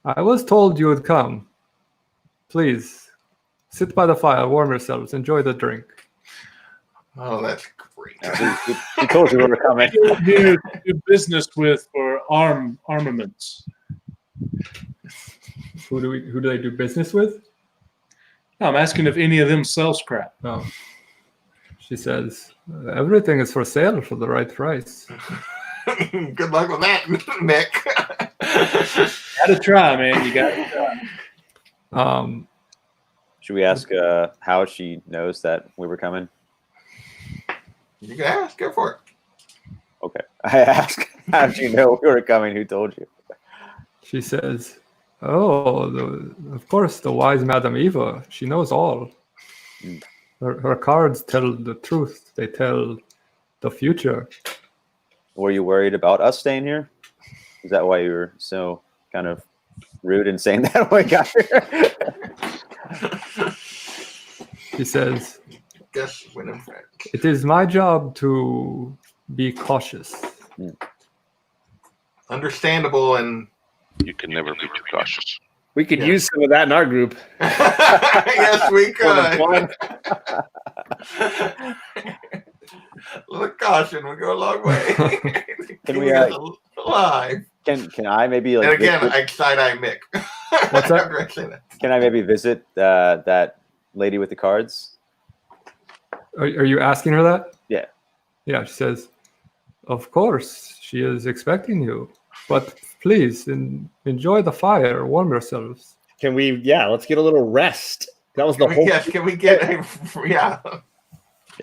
"I was told you would come. Please, sit by the fire, warm yourselves, enjoy the drink."
Oh, that's great.
We told you we were coming.
Here to do business with for armaments.
Who do they do business with?
I'm asking if any of them sell scrap.
Oh. She says, "Everything is for sale for the right price."
Good luck with that, Nick.
Gotta try, man. You gotta try.
Should we ask how she knows that we were coming?
You can ask. Go for it.
Okay. I asked, how did you know we were coming? Who told you?
She says, "Oh, of course, the wise Madame Eva. She knows all. Her cards tell the truth. They tell the future."
Were you worried about us staying here? Is that why you were so kind of rude in saying that when we got here?
She says,
Guess when I'm friends.
"It is my job to be cautious."
Understandable and
You can never be too cautious.
We could use some of that in our group.
yes, we could. Little caution would go a long way.
Can we
alive?
Can I maybe like?
And again,
visit,
I side-eye Mick.
What's that?
can I maybe visit that lady with the cards?
Are you asking her that?
Yeah.
Yeah, she says, "Of course, she is expecting you. But please, enjoy the fire, warm yourselves."
Can we? Yeah, let's get a little rest. That was the whole.
Yes, can we get a yeah?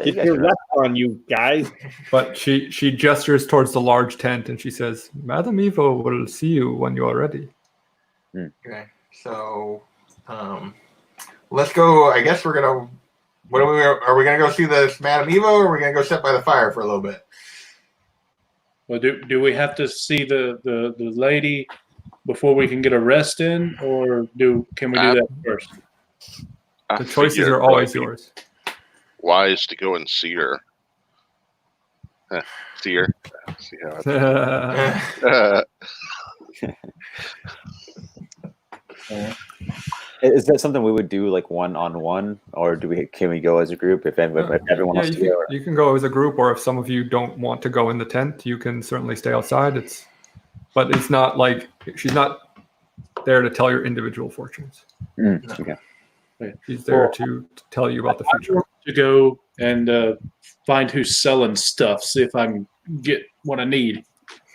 Get your rest on, you guys.
But she gestures towards the large tent and she says, "Madame Eva will see you when you are ready."
Okay, so let's go. I guess we're gonna. Are we gonna go see this Madame Eva, or are we gonna go sit by the fire for a little bit?
Well, do we have to see the lady before we can get a rest in, or can we do that first?
The choices are always yours.
Wise to go and see her. See her. See how
Is that something we would do like one-on-one, or can we go as a group if everyone wants to go?
You can go as a group, or if some of you don't want to go in the tent, you can certainly stay outside. But it's not like she's not there to tell your individual fortunes.
Okay.
She's there to tell you about the future.
To go and find who's selling stuff, see if I can get what I need.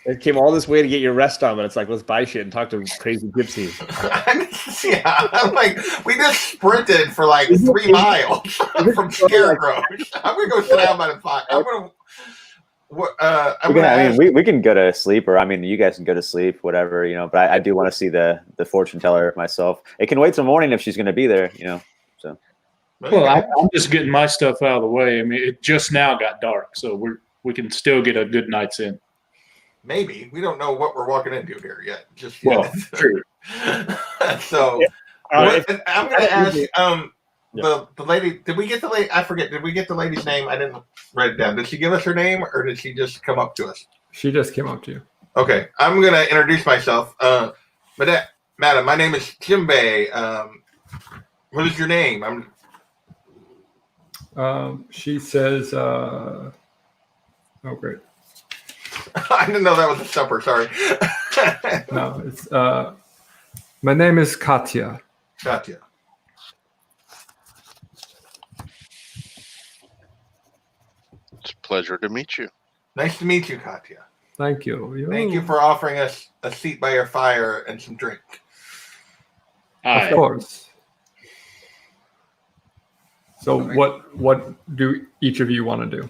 It came all this way to get your rest on, but it's like, let's buy shit and talk to crazy gypsies.
Yeah, I'm like, we just sprinted for like 3 miles from Scarecrow. I'm gonna go sit down by the fire.
We can go to sleep, or you guys can go to sleep, whatever, but I do want to see the fortune teller myself. It can wait till morning if she's going to be there, so.
Well, I'm just getting my stuff out of the way. It just now got dark, so we can still get a good night's in.
Maybe. We don't know what we're walking into here yet. Just
well, true.
So I'm going to ask the lady. Did we get the lady? I forget. Did we get the lady's name? I didn't write it down. Did she give us her name, or did she just come up to us?
She just came up to you.
Okay, I'm going to introduce myself. Madam, my name is Jimbei. What is your name?
She says, oh, great.
I didn't know that was a supper. Sorry.
No, it's, my name is Katya.
Katya.
It's a pleasure to meet you.
Nice to meet you, Katya.
Thank you.
Thank you for offering us a seat by your fire and some drink.
Of course. So what do each of you want to do?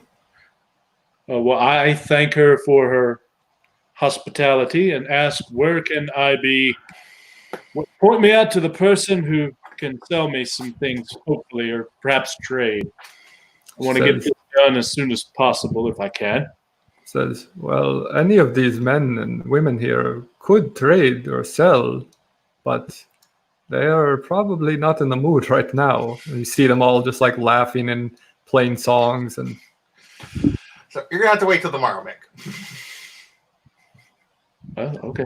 Well, I thank her for her hospitality and ask, where can I be? Point me out to the person who can sell me some things, hopefully, or perhaps trade. I want to get this done as soon as possible if I can.
Says, well, any of these men and women here could trade or sell, but they are probably not in the mood right now. And you see them all just like laughing and playing songs. And
so you're gonna have to wait till tomorrow, Mick.
Okay.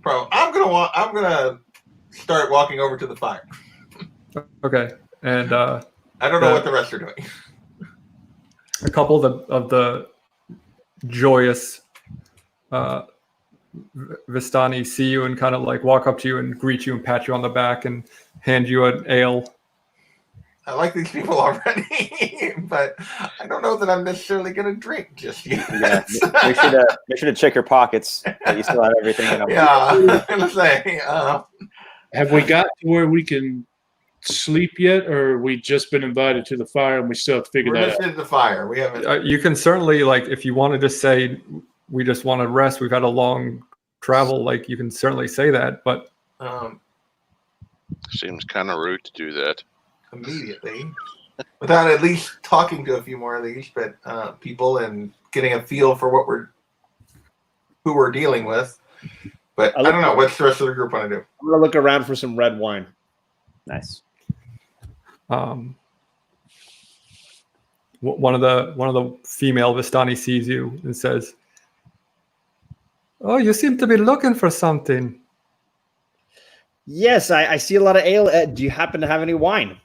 Bro, I'm gonna start walking over to the fire.
Okay, and
I don't know what the rest are doing.
A couple of the joyous Vistani see you and kind of like walk up to you and greet you and pat you on the back and hand you an ale.
I like these people already, but I don't know that I'm necessarily going to drink just yet.
Yeah, make sure to check your pockets that you still have everything in them.
Yeah, I was going to say.
Have we got to where we can sleep yet, or have we just been invited to the fire and we still have to figure that out?
We're just in the fire. We haven't.
You can certainly, like, if you want to just say, we just want to rest, we've had a long travel, like, you can certainly say that, but
seems kind of rude to do that
immediately without at least talking to a few more of these people and getting a feel for who we're dealing with. But I don't know. What's the rest of the group want to do?
I'm gonna look around for some red wine.
Nice.
One of the female Vistani sees you and says, "Oh, you seem to be looking for something."
Yes, I see a lot of ale. Do you happen to have any wine?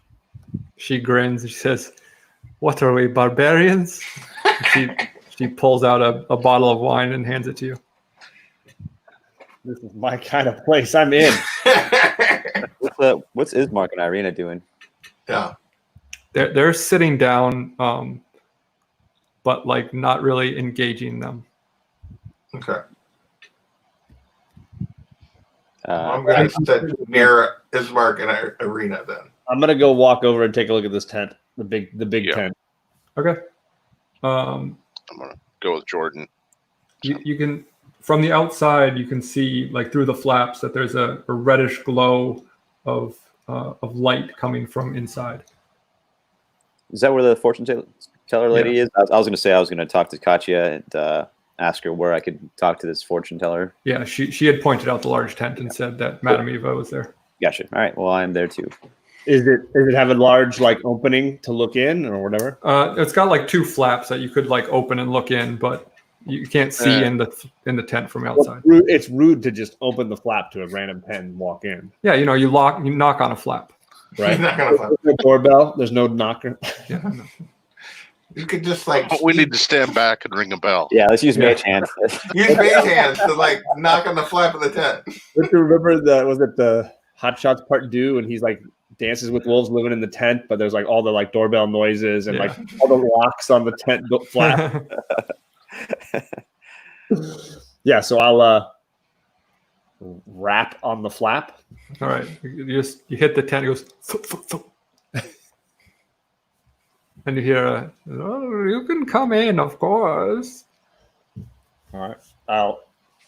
She grins and she says, "What are we, barbarians?" she pulls out a bottle of wine and hands it to you.
This is my kind of place. I'm in.
What's Ismark and Irina doing?
Yeah,
they're sitting down, but like not really engaging them.
Okay. I'm going to sit near Ismark and Irina then.
I'm gonna go walk over and take a look at this tent, the big tent.
Okay.
I'm gonna go with Jordan.
You can, from the outside, you can see like through the flaps that there's a reddish glow of light coming from inside.
Is that where the fortune teller lady is? I was going to say I was going to talk to Katya and ask her where I could talk to this fortune teller.
Yeah, she had pointed out the large tent and said that Madame Eva was there.
Gotcha. All right. Well, I'm there too.
Does it have a large like opening to look in or whatever?
It's got like two flaps that you could like open and look in, but you can't see in the tent from outside.
Well, it's rude to just open the flap to a random tent and walk in.
Yeah, you knock on a flap.
Right. There's no doorbell. There's no knocker.
Yeah. No.
You could just like.
We need to stand back and ring a bell.
Yeah, let's use mage hands.
Use mage hands to like knock on the flap of the tent.
Don't you remember the Hot Shots Part 2 and he's like dances with wolves living in the tent, but there's like all the like doorbell noises and like all the locks on the tent flap. Yeah, so I'll rap on the flap.
All right, you hit the tent. It goes, thump, thump, thump. And you hear, "Oh, you can come in, of course."
All right, I'll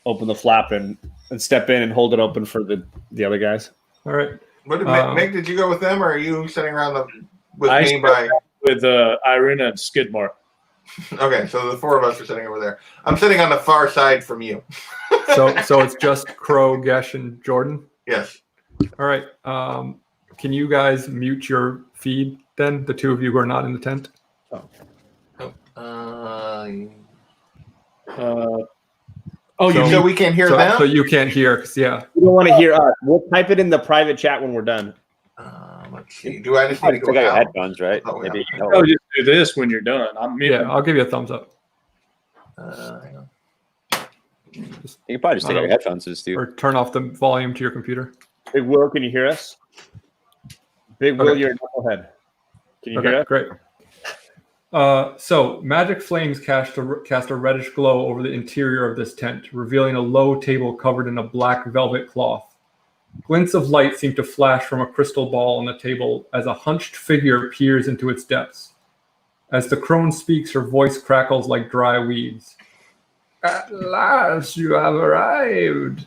open the flap and step in and hold it open for the other guys.
All right.
What did Mick? Did you go with them, or are you sitting around with me
with Irina and Skidmore?
Okay, so the four of us are sitting over there. I'm sitting on the far side from you.
So it's just Crow, Gesh, and Jordan.
Yes.
All right. Can you guys mute your feed then? The two of you who are not in the tent.
So we can't hear them.
So you can't hear, because yeah.
You don't want to hear us. We'll type it in the private chat when we're done.
Let's see. Do I just need to go
got your
out?
headphones, right?
Oh, yeah.
Maybe.
Oh, just do this when you're done. I'm muting.
Yeah, I'll give you a thumbs up.
Hang on.
You can probably just take out your headphones and just do.
Or turn off the volume to your computer.
Big Will, can you hear us? Big Will, you're a knucklehead. Can you hear us?
Great. So magic flames cast a reddish glow over the interior of this tent, revealing a low table covered in a black velvet cloth. Glints of light seem to flash from a crystal ball on the table as a hunched figure peers into its depths. As the crone speaks, her voice crackles like dry weeds. At last you have arrived.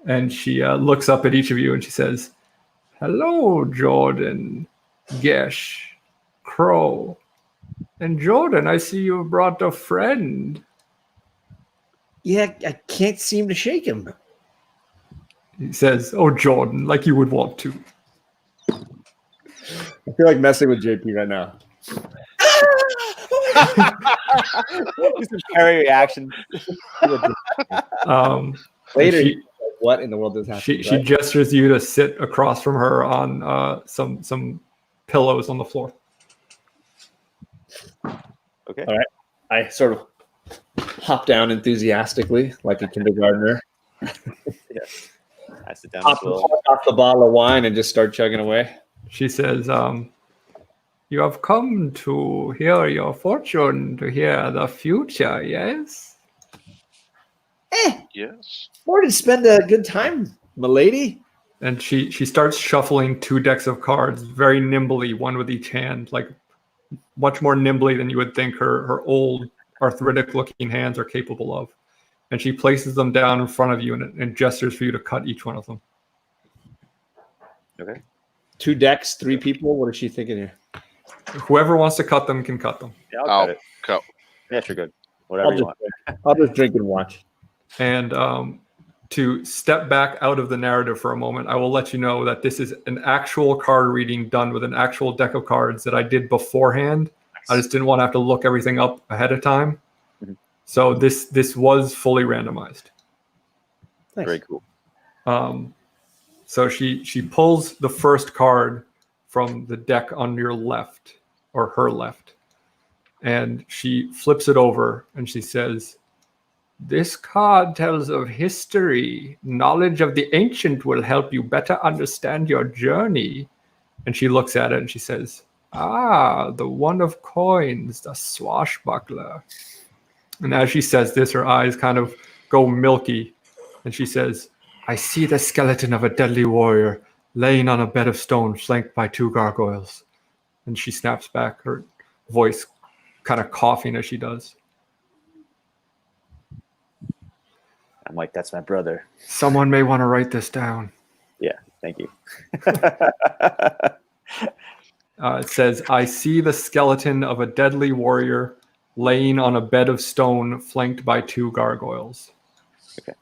And she looks up at each of you and she says, hello, Jordan, Gesh, Crow. And Jordan, I see you brought a friend.
Yeah, I can't seem to shake him.
He says, oh, Jordan, like you would want to.
I feel like messing with JP right now.
Just a scary reaction.
Later, what in the world does happen?
She gestures you to sit across from her on some pillows on the floor.
Okay.
All right. I sort of hop down enthusiastically like a kindergartner.
Yes. I sit down.
Pop off the bottle of wine and just start chugging away.
She says, you have come to hear your fortune, to hear the future, yes?
Yes.
More to spend a good time, milady.
And she starts shuffling two decks of cards very nimbly, one with each hand, like much more nimbly than you would think her old arthritic-looking hands are capable of. And she places them down in front of you and gestures for you to cut each one of them.
Okay.
2 decks, 3 people. What is she thinking here?
Whoever wants to cut them can cut them.
Yeah, I'll cut it.
Cut.
Yeah, sure, good. Whatever you want.
I'll just drink and watch.
And to step back out of the narrative for a moment, I will let you know that this is an actual card reading done with an actual deck of cards that I did beforehand. I just didn't want to have to look everything up ahead of time.
Mm-hmm.
So this was fully randomized.
Nice.
Very cool.
So she pulls the first card from the deck on your left, or her left, and she flips it over and she says, this card tells of history. Knowledge of the ancient will help you better understand your journey. And she looks at it and she says, the one of coins, the swashbuckler. And as she says this, her eyes kind of go milky. And she says, I see the skeleton of a deadly warrior laying on a bed of stone flanked by 2 gargoyles. And she snaps back, her voice kind of coughing as she does.
I'm like, that's my brother.
Someone may want to write this down.
Yeah, thank you.
It says, I see the skeleton of a deadly warrior laying on a bed of stone flanked by 2 gargoyles.
Okay.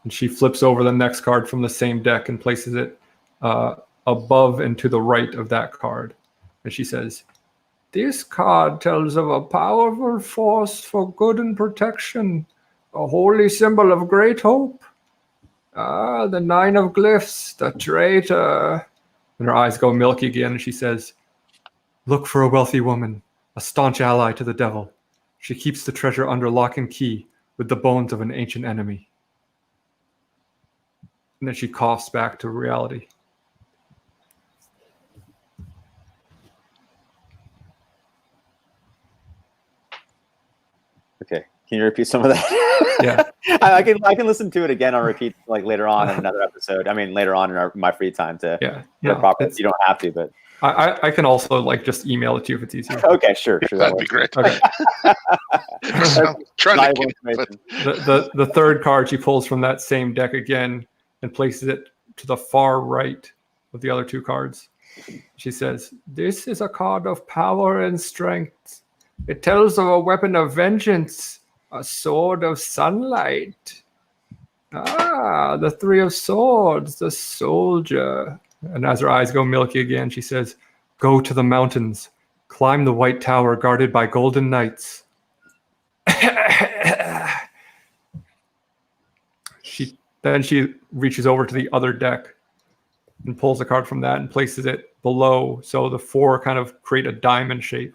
And she flips over the next card from the same deck and places it above and to the right of that card. And she says, this card tells of a powerful force for good and protection, a holy symbol of great hope. The 9 of glyphs, the traitor. And her eyes go milky again, and she says, look for a wealthy woman, a staunch ally to the devil. She keeps the treasure under lock and key with the bones of an ancient enemy. And then she coughs back to reality.
Okay. Can you repeat some of that?
Yeah.
I can listen to it again on repeat like later on in another episode. I mean, later on in my free time to
Yeah.
get it proper. You don't have to, but
I can also like just email it to you if it's easier.
okay, sure.
That'd be great.
Okay.
I'm trying to get it, but
The third card she pulls from that same deck again and places it to the far right of the other 2 cards. She says, "This is a card of power and strength. It tells of a weapon of vengeance, a sword of sunlight. Ah, the 3 of swords, the soldier." And as her eyes go milky again, she says, "Go to the mountains, climb the white tower guarded by golden knights." She reaches over to the other deck and pulls a card from that and places it below, so the 4 kind of create a diamond shape.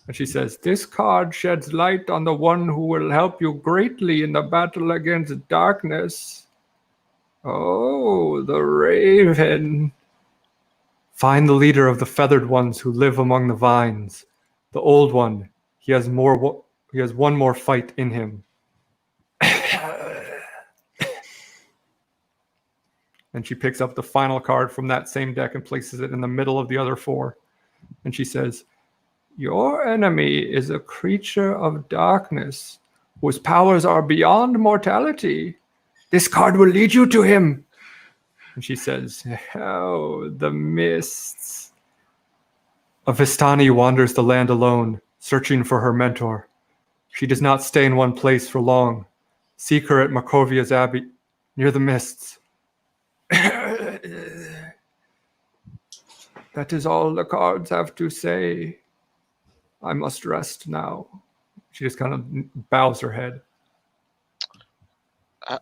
And she says, "This card sheds light on the one who will help you greatly in the battle against darkness. Oh, the Raven. Find the leader of the feathered ones who live among the vines. The old one. He has one more fight in him." And she picks up the final card from that same deck and places it in the middle of the other 4. And she says, "Your enemy is a creature of darkness whose powers are beyond mortality. This card will lead you to him." And she says, "Oh, the mists." "A Vistani wanders the land alone, searching for her mentor. She does not stay in one place for long. Seek her at Markovia's Abbey, near the mists." That is all the cards have to say. I must rest now. She just kind of bows her head.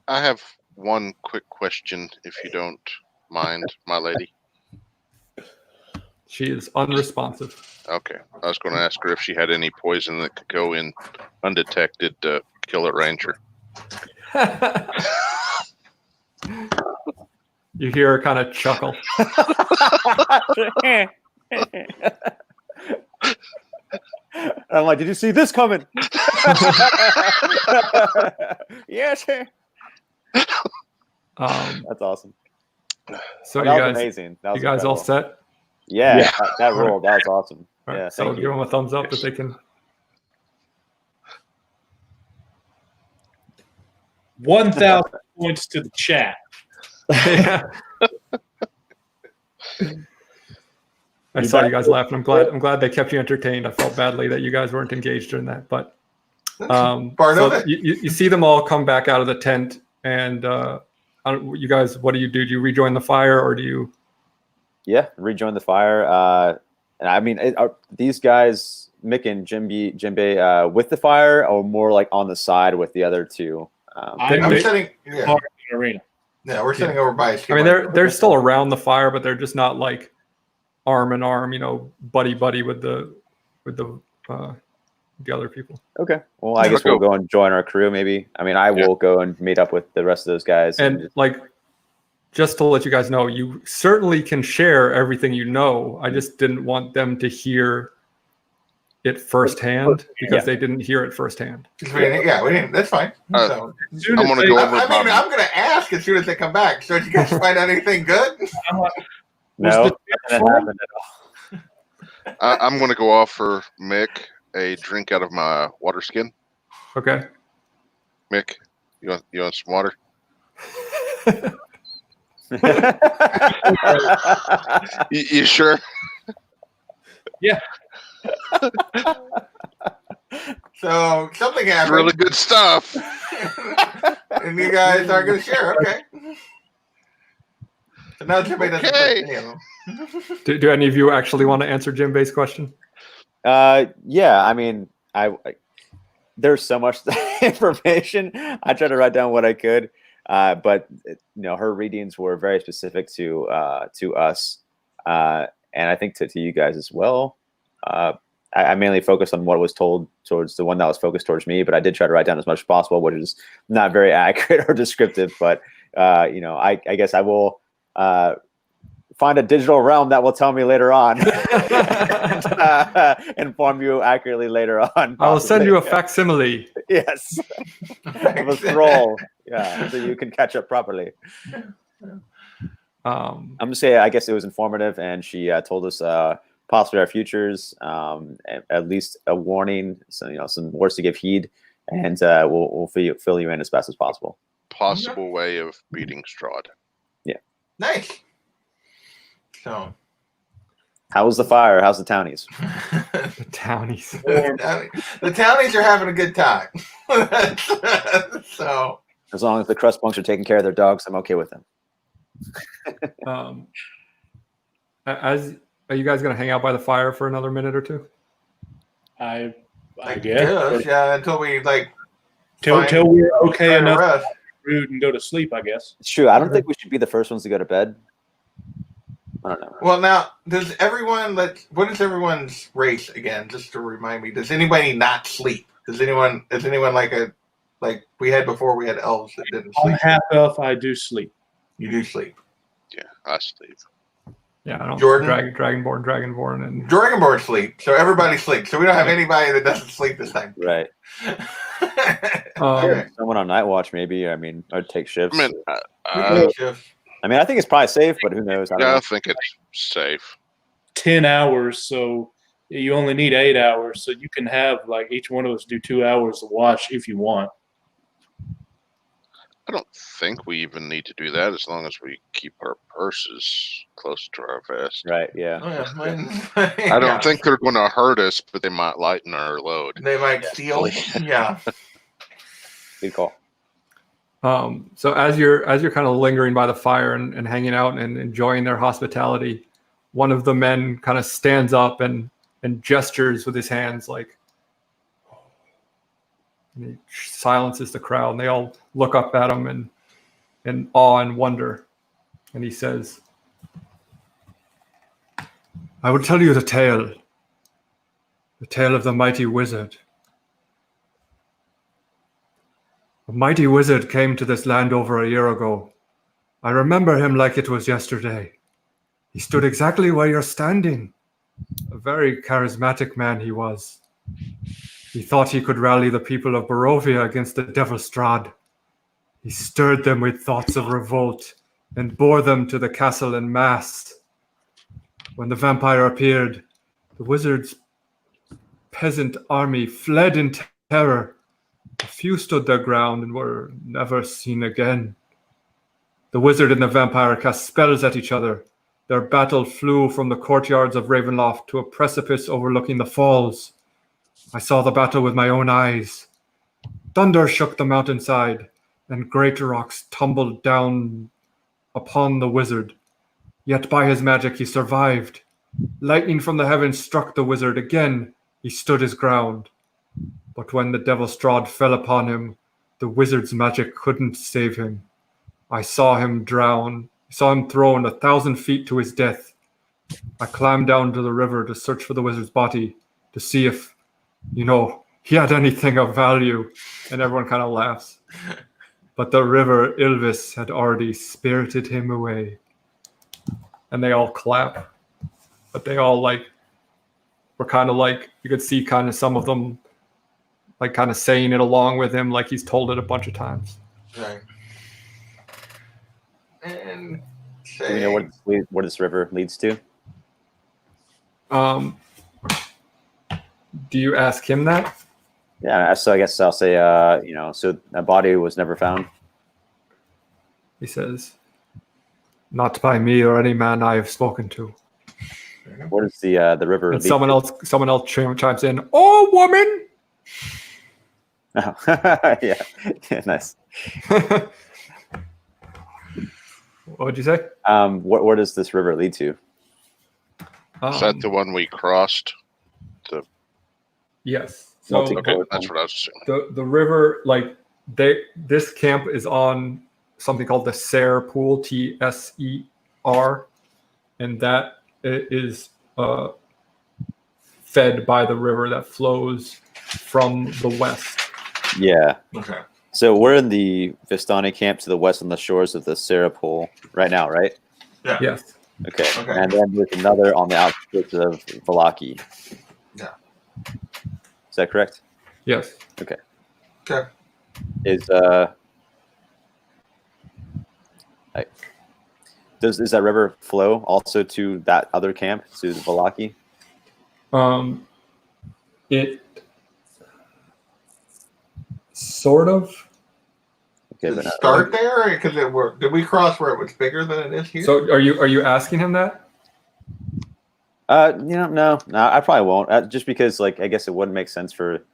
I have one quick question, if you don't mind, my lady.
She is unresponsive.
Okay. I was going to ask her if she had any poison that could go in undetected to kill a ranger.
You hear her kind of chuckle.
I'm like, "Did you see this coming?" Yes. That's awesome.
So
that
you
was
guys,
amazing. That was
you guys all
incredible.
set?
Yeah, that rolled. That was awesome.
All right,
Yeah,
so
thank
give
you.
them a thumbs up that they can.
1,000 points to the chat.
Yeah. I saw you guys laughing. I'm glad they kept you entertained. I felt badly that you guys weren't engaged during that, but
Part of it.
You see them all come back out of the tent, and you guys, what do? Do you rejoin the fire, or do you?
Yeah, rejoin the fire. And I mean, are these guys, Mick and Jinbei, with the fire, or more like on the side with the other 2?
I'm
sitting. Yeah,
arena.
yeah, we're sitting over by.
I mean, they're still around the fire, but they're just not like arm in arm, buddy with the other people.
Okay. Well, I guess we'll go and join our crew. Maybe. I mean, I will go and meet up with the rest of those guys.
And just to let you guys know, you certainly can share everything you know. I just didn't want them to hear it firsthand because they didn't hear it firsthand.
We didn't. That's fine. So,
I'm going to go over.
I'm going to ask as soon as they come back. So, did you guys find out anything good?
No, nothing happened at all.
I'm going to go offer Mick a drink out of my water skin.
Okay.
Mick, you want some water? You sure?
Yeah.
So something happened.
Really good stuff.
And you guys are going to share. Okay. So now Jinbei doesn't play any of them.
Do any of you actually want to answer Jinbei's question?
Yeah. I mean, there's so much information. I tried to write down what I could, but her readings were very specific to us, and I think to you guys as well. I mainly focused on what was told towards the one that was focused towards me, but I did try to write down as much as possible, which is not very accurate or descriptive. But I guess I will find a digital realm that will tell me later on, and inform you accurately later on. Possibly.
I will send you a facsimile.
Yes, of a scroll. Yeah, so you can catch up properly. I'm just saying, I guess it was informative, and she told us possibly our futures, at least a warning, so some words to give heed, and we'll fill you in as best as possible.
Possible way of beating Strahd.
Yeah.
Nice. So
How was the fire? How's the townies?
The townies.
The townies are having a good time. So
As long as the crust punks are taking care of their dogs, I'm okay with them.
Are you guys gonna hang out by the fire for another minute or two?
I guess.
Yeah, until we
till we're okay enough to
rest.
food and go to sleep, I guess.
It's true. I don't think we should be the first ones to go to bed. I don't know.
Well, now, does everyone what is everyone's race again? Just to remind me, does anybody not sleep? Does anyone like we had before? We had elves that didn't sleep.
I'm half elf. I do sleep.
You do sleep.
Yeah, I sleep.
Yeah, I don't.
Jordan?
Dragonborn, and
Dragonborn sleep. So everybody sleeps. So we don't have anybody that doesn't sleep this time.
Right. Someone on night watch, maybe. I mean, or take shifts.
I mean,
I think it's probably safe, but who knows?
I think it's safe.
10 hours, so you only need 8 hours. So you can have each one of us do 2 hours of watch if you want.
I don't think we even need to do that as long as we keep our purses close to our vest.
Right, yeah.
I don't think they're going to hurt us, but they might lighten our load.
They might steal. Yeah.
Good call.
So as you're kind of lingering by the fire and hanging out and enjoying their hospitality, one of the men kind of stands up and gestures with his hands and he silences the crowd, and they all look up at him in awe and wonder. And he says, "I will tell you the tale of the mighty wizard. A mighty wizard came to this land over a year ago. I remember him like it was yesterday. He stood exactly where you're standing. A very charismatic man he was. He thought he could rally the people of Barovia against the devil Strahd. He stirred them with thoughts of revolt and bore them to the castle en masse. When the vampire appeared, the wizard's peasant army fled in terror. A few stood their ground and were never seen again. The wizard and the vampire cast spells at each other. Their battle flew from the courtyards of Ravenloft to a precipice overlooking the falls. I saw the battle with my own eyes. Thunder shook the mountainside, and great rocks tumbled down upon the wizard. Yet by his magic he survived. Lightning from the heavens struck the wizard. Again, he stood his ground. But when the devil Strahd fell upon him, the wizard's magic couldn't save him. I saw him drown. I saw him thrown 1,000 feet to his death. I climbed down to the river to search for the wizard's body, to see if, he had anything of value. And everyone kind of laughs. But the river Ilvis had already spirited him away. And they all clap. But they all were kind of you could see kind of some of them kind of saying it along with him, like he's told it a bunch of times.
Right. And
do we know where this river leads to?
Do you ask him that?
Yeah, so I guess I'll say, so a body was never found.
He says, "Not by me or any man I have spoken to."
Where does the river
and
lead
someone
to?
else chimes in, "Oh, woman!"
Oh. yeah, nice.
What'd you say?
Where does this river lead to?
Is that the one we crossed?
Yes. So
okay, that's what I was assuming.
The river, this camp is on something called the Ser Pool, Tser, and that is fed by the river that flows from the west.
Yeah.
Okay.
So we're in the Vistani camp to the west on the shores of the Serapol right now, right?
Yeah.
Yes.
Okay. And then there's another on the outskirts of Valaki.
Yeah.
Is that correct?
Yes.
Okay.
Okay.
Does that river flow also to that other camp, to Valaki?
It sort of.
Okay,
Did it start there? Because did we cross where it was bigger than it is here?
So are you asking him that?
No, I probably won't. Just because, like, I guess it wouldn't make sense for.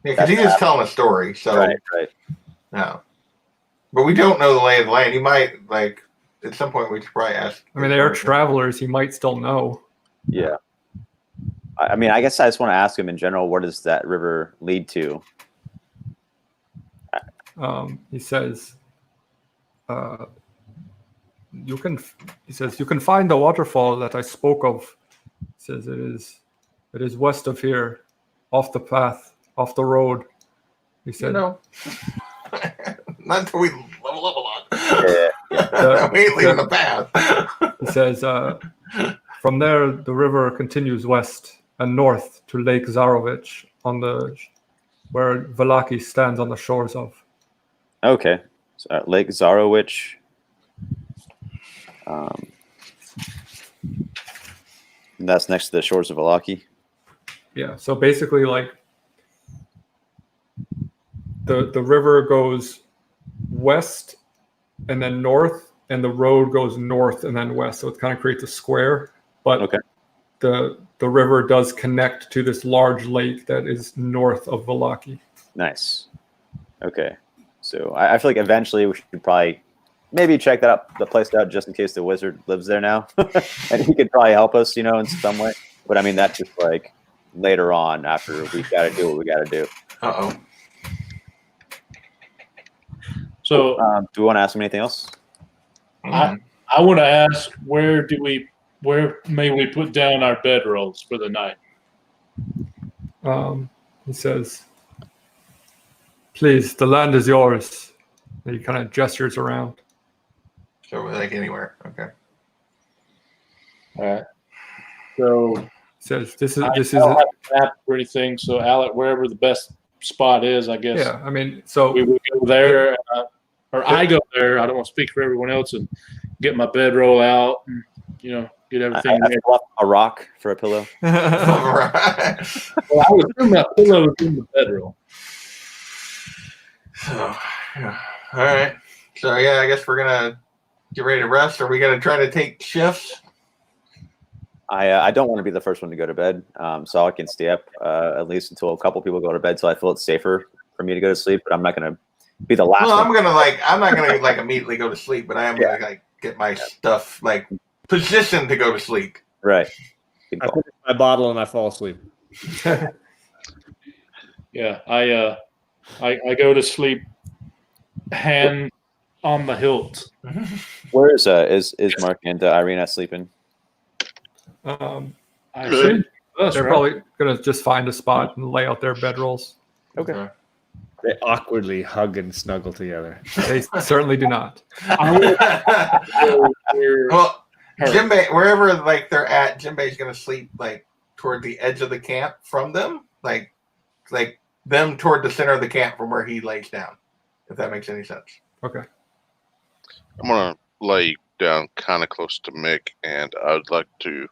Yeah, because he's just telling a story. So
right.
No, but we don't know the lay of the land. He might like at some point. We should probably ask.
I mean, they are travelers. He might still know.
Yeah. I mean, I guess I just want to ask him in general. Where does that river lead to?
He says, you can find the waterfall that I spoke of. He says it is west of here, off the path, off the road. He said,
not until we level up a lot.
Yeah.
We ain't leaving the path.
He says, from there the river continues west and north to Lake Zarovich where Valaki stands on the shores of.
Okay, so, Lake Zarowich. That's next to the shores of Valaki.
Yeah, so basically, like the river goes west and then north, and the road goes north and then west. So it kind of creates a square. But
okay.
The river does connect to this large lake that is north of Valaki.
Nice. Okay. So I feel like eventually we should probably maybe check the place out just in case the wizard lives there now. And he could probably help us, in some way. But I mean, that's just like later on after we got to do what we got to do.
Uh-oh.
So
do we want to ask him anything else?
I want to ask, where may we put down our bedrolls for the night?
He says, please, the land is yours. And he kind of gestures around.
So like anywhere. Okay.
All right. So
he says, this is
I don't have a map or anything. So Alec, wherever the best spot is, I guess.
Yeah, I mean, so
we would go there, I go there. I don't want to speak for everyone else, and get my bedroll out, and get everything.
I a rock for a pillow.
All right.
Well, I was doing my pillow in the bedroll.
So, yeah. All right. So yeah, I guess we're gonna get ready to rest. Are we gonna try to take shifts?
I don't want to be the first one to go to bed, so I can stay up at least until a couple people go to bed, so I feel it's safer for me to go to sleep. But I'm not gonna be the last.
Well,
one.
I'm not gonna like immediately go to sleep, but I am gonna like get my stuff like positioned to go to sleep.
Right.
I finish my bottle and I fall asleep.
Yeah, I go to sleep, hand on the hilt.
Where is Mark and Irina sleeping?
I should.
They're probably gonna just find a spot and lay out their bedrolls.
Okay.
They awkwardly hug and snuggle together.
They certainly do not.
Well, Jinbei, wherever like they're at, Jinbei's gonna sleep like toward the edge of the camp from them, like them toward the center of the camp from where he lays down. If that makes any sense.
Okay.
I'm gonna lay down kind of close to Mick, and I would like to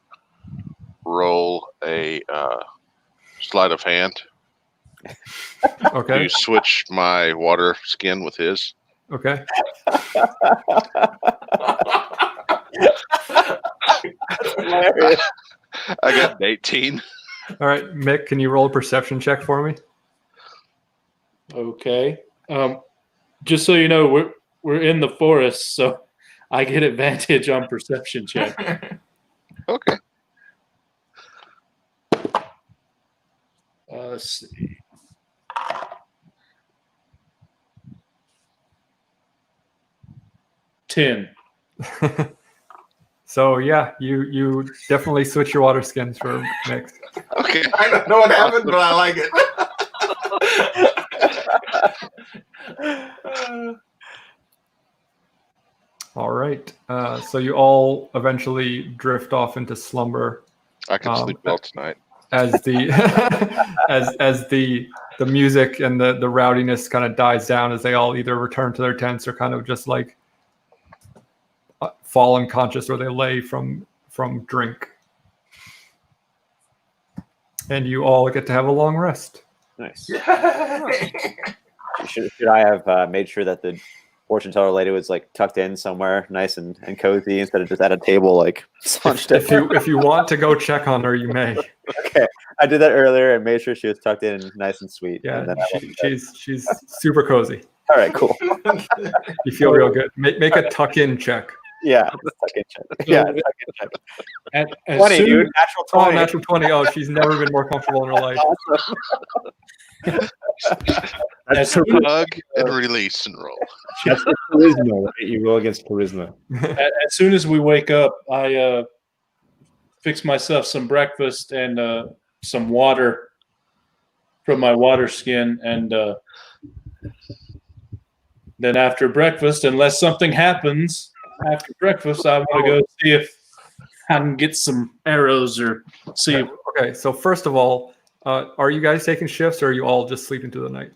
roll a sleight of hand.
Okay.
You switch my water skin with his.
Okay.
I got an 18.
All right, Mick, can you roll a perception check for me?
Okay. Just so you know, we're in the forest, so I get advantage on perception check.
Okay.
Let's see. $10.
So yeah, you definitely switch your water skins for Mick.
Okay.
I don't know what happened, but I like it.
All right. So you all eventually drift off into slumber.
I can sleep well tonight.
As the as the music and the rowdiness kind of dies down, as they all either return to their tents or kind of just like fall unconscious, or they lay from drink. And you all get to have a long rest.
Nice. Should I have made sure that the fortune teller lady was like tucked in somewhere, nice and cozy, instead of just at a table like slunched.
If you want to go check on her, you may.
Okay, I did that earlier and made sure she was tucked in, nice and sweet.
Yeah,
and then
she's super cozy.
all right, cool.
You feel real good. Make a tuck-in check.
Yeah, tuck-in check. Yeah, tuck-in check.
As
20,
soon-
dude. Natural 20.
Oh, natural 20. Oh, she's never been more comfortable in her life.
As soon as,
Hug and release and roll.
That's the charisma, right? You roll against charisma.
as soon as we wake up, I fix myself some breakfast and some water from my water skin, and then after breakfast, unless something happens after breakfast, I want to go see if I can get some arrows or see.
Okay, so first of all, are you guys taking shifts, or are you all just sleeping through the night?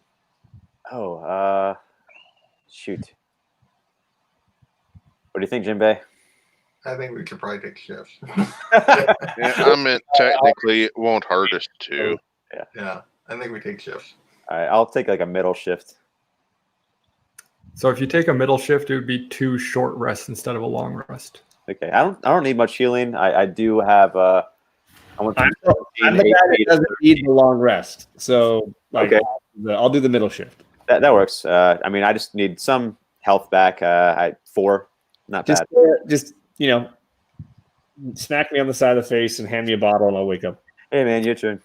Oh, shoot. What do you think, Jinbei?
I think we could probably take shifts.
Yeah, I meant technically it won't hurt us to.
Yeah, I think we take shifts.
All right, I'll take like a middle shift.
So if you take a middle shift, it would be 2 short rests instead of a long rest.
Okay, I don't need much healing. I do have
I'm the guy that doesn't need the long rest. So like,
Okay.
I'll do the middle shift.
That works. I mean, I just need some health back. 4, not
Just,
bad.
just smack me on the side of the face and hand me a bottle, and I'll wake up.
Hey, man, your turn.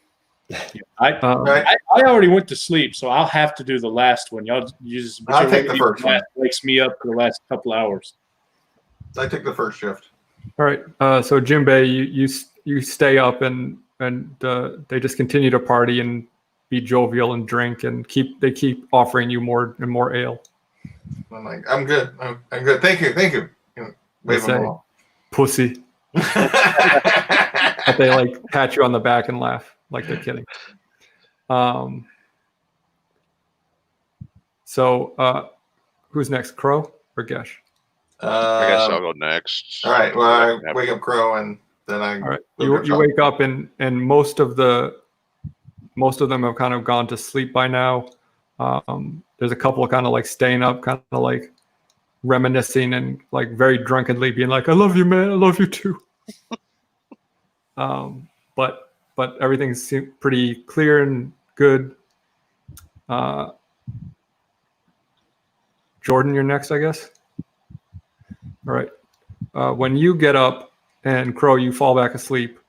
Right?
I already went to sleep, so I'll have to do the last one. Y'all use.
I'll take the first one.
Wakes me up for the last couple hours.
I take the first shift.
All right. So Jinbei, you stay up and they just continue to party and be jovial and drink and keep offering you more and more ale.
I'm like, I'm good. I'm good. Thank you. You know, wave
They say,
them all.
Pussy. But they like pat you on the back and laugh like they're kidding. So who's next, Crow or Gesh?
I guess I'll go next.
All right. Well, I wake up Crow, and then I.
All right. You wake up and most of them have kind of gone to sleep by now. There's a couple kind of like staying up, kind of like reminiscing and like very drunkenly being like, "I love you, man. I love you too." But everything seems pretty clear and good. Jordan, you're next, I guess. All right. When you get up and Crow, you fall back asleep.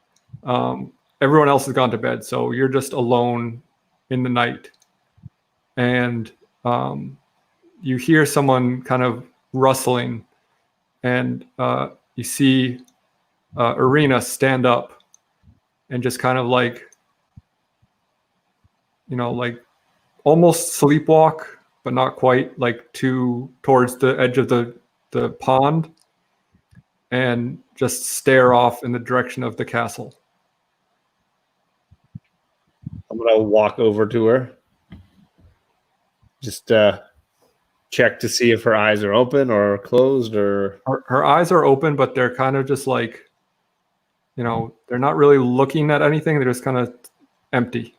Everyone else has gone to bed, so you're just alone in the night. And you hear someone kind of rustling, and you see Irina stand up and just kind of like, like almost sleepwalk, but not quite, like towards the edge of the pond, and just stare off in the direction of the castle.
I'm gonna walk over to her. Just check to see if her eyes are open or closed, or
her eyes are open, but they're kind of just like, they're not really looking at anything. They're just kind of empty.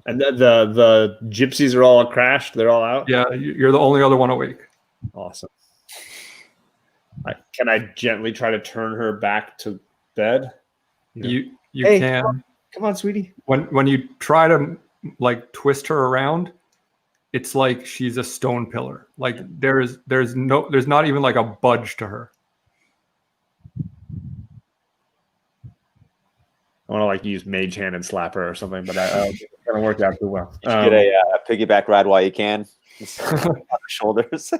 and the gypsies are all crashed. They're all out.
Yeah, you're the only other one awake.
Awesome. Can I gently try to turn her back to bed?
You
Hey,
can.
Come on, sweetie.
When you try to like twist her around, it's like she's a stone pillar. Like there's not even like a budge to her.
I want to like use mage hand and slap her or something, but it kind of worked out too well.
Get a piggyback ride while you can. On the shoulders,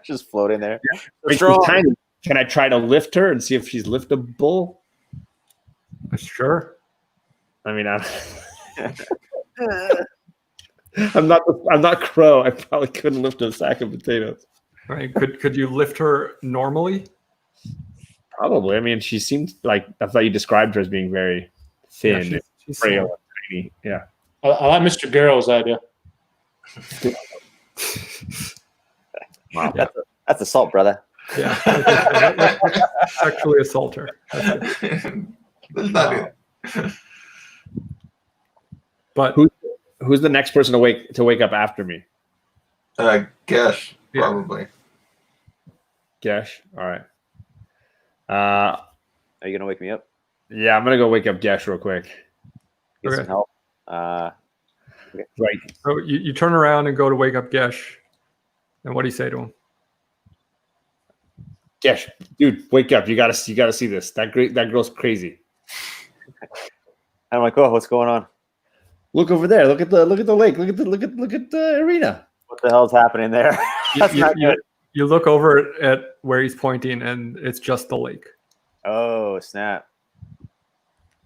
just floating there.
She's tiny. Can I try to lift her and see if she's liftable?
Sure.
I mean, I'm not Crow. I probably couldn't lift a sack of potatoes.
Right? Could you lift her normally?
Probably. I mean, she seemed like, I thought you described her as being very thin,
Yeah, she's
frail,
small.
and tiny. Yeah.
I like Mr. Garrow's idea.
Wow, that's assault, brother.
Yeah. Let's sexually assault her. That's it.
Let's not do that.
But
Who's the next person to wake up after me?
Guess probably.
Gesh. All right.
Are you gonna wake me up?
Yeah, I'm gonna go wake up Gesh real quick.
Get some help. Okay.
Right.
So you turn around and go to wake up Gesh. And what do you say to him?
Gesh, dude, wake up! You gotta see this. That girl's crazy.
I'm like, oh, what's going on?
Look over there. Look at the lake. Look at the arena.
What the hell's happening there? That's not good.
You look over at where he's pointing, and it's just the lake.
Oh, snap.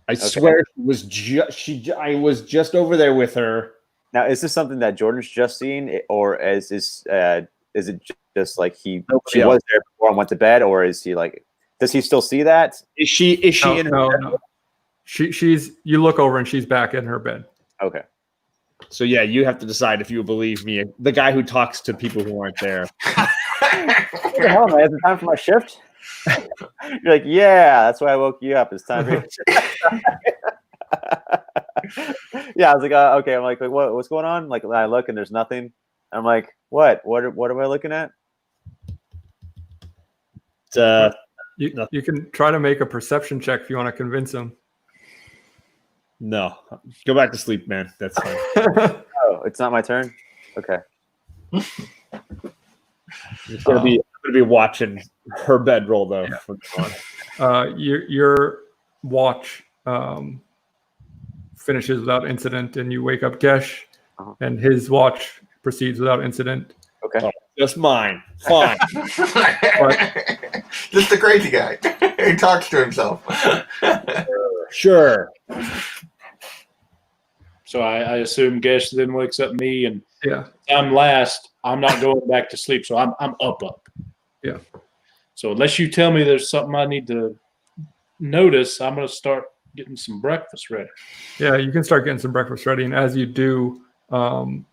I swear I was just over there with her.
Now, is this something that Jordan's just seen, or is it just like she was there before and went to bed, or is he like, does he still see that?
Is she in her bed?
No. She's you look over and she's back in her bed.
Okay.
So yeah, you have to decide if you believe me, the guy who talks to people who aren't there.
What the hell, man? Is it time for my shift? You're like, yeah, that's why I woke you up. It's time for your shift. Yeah, I was like, okay. I'm like, what's going on? Like, I look and there's nothing. I'm like, what? What am I looking at?
You can try to make a perception check if you want to convince him.
No, go back to sleep, man. That's fine.
Oh, it's not my turn. Okay.
I'm gonna be watching her bedroll though.
Yeah. Your watch finishes without incident, and you wake up Gesh, and his watch proceeds without incident.
Okay.
Oh, just mine. Fine.
Just a crazy guy. He talks to himself.
Sure.
So I assume Gesh then wakes up me, and
Yeah.
I'm last. I'm not going back to sleep, so I'm up.
Yeah.
So unless you tell me there's something I need to notice, I'm going to start getting some breakfast ready.
Yeah, you can start getting some breakfast ready, and as you do, the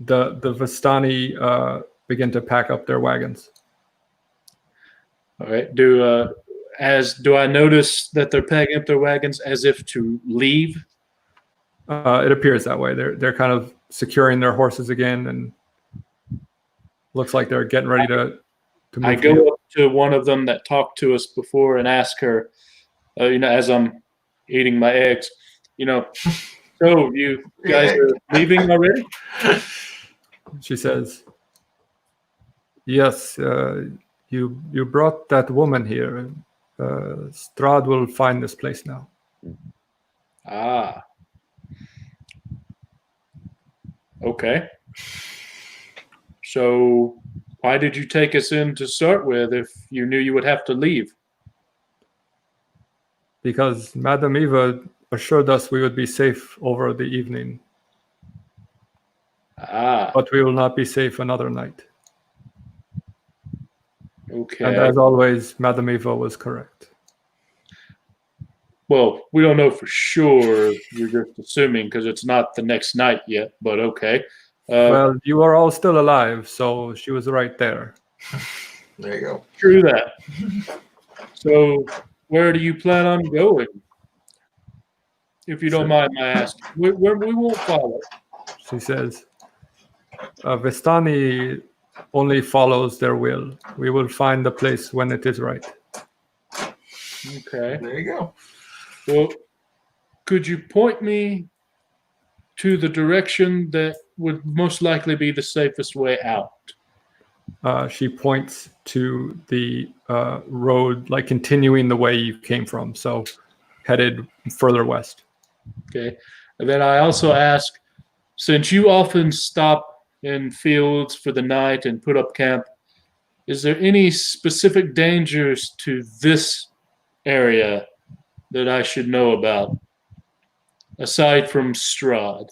Vistani begin to pack up their wagons.
All right. Do I notice that they're packing up their wagons as if to leave?
It appears that way. They're kind of securing their horses again, and looks like they're getting ready to move.
I go up to one of them that talked to us before and ask her, as I'm eating my eggs, so you guys are leaving already?
She says, "Yes, you brought that woman here. Strahd will find this place now."
Ah. Okay. So why did you take us in to start with if you knew you would have to leave?
Because Madame Eva assured us we would be safe over the evening.
Ah.
But we will not be safe another night.
Okay.
And as always, Madame Eva was correct.
Well, we don't know for sure. You're just assuming because it's not the next night yet, but okay.
Well, you are all still alive, so she was right there.
There you go.
True that. So where do you plan on going? If you don't mind my asking. We won't follow.
She says, Vistani only follows their will. We will find the place when it is right.
Okay.
There you go.
Well, could you point me to the direction that would most likely be the safest way out?
She points to the road, like continuing the way you came from, so headed further west.
Okay. And then I also ask, since you often stop in fields for the night and put up camp, is there any specific dangers to this area that I should know about, aside from Strahd?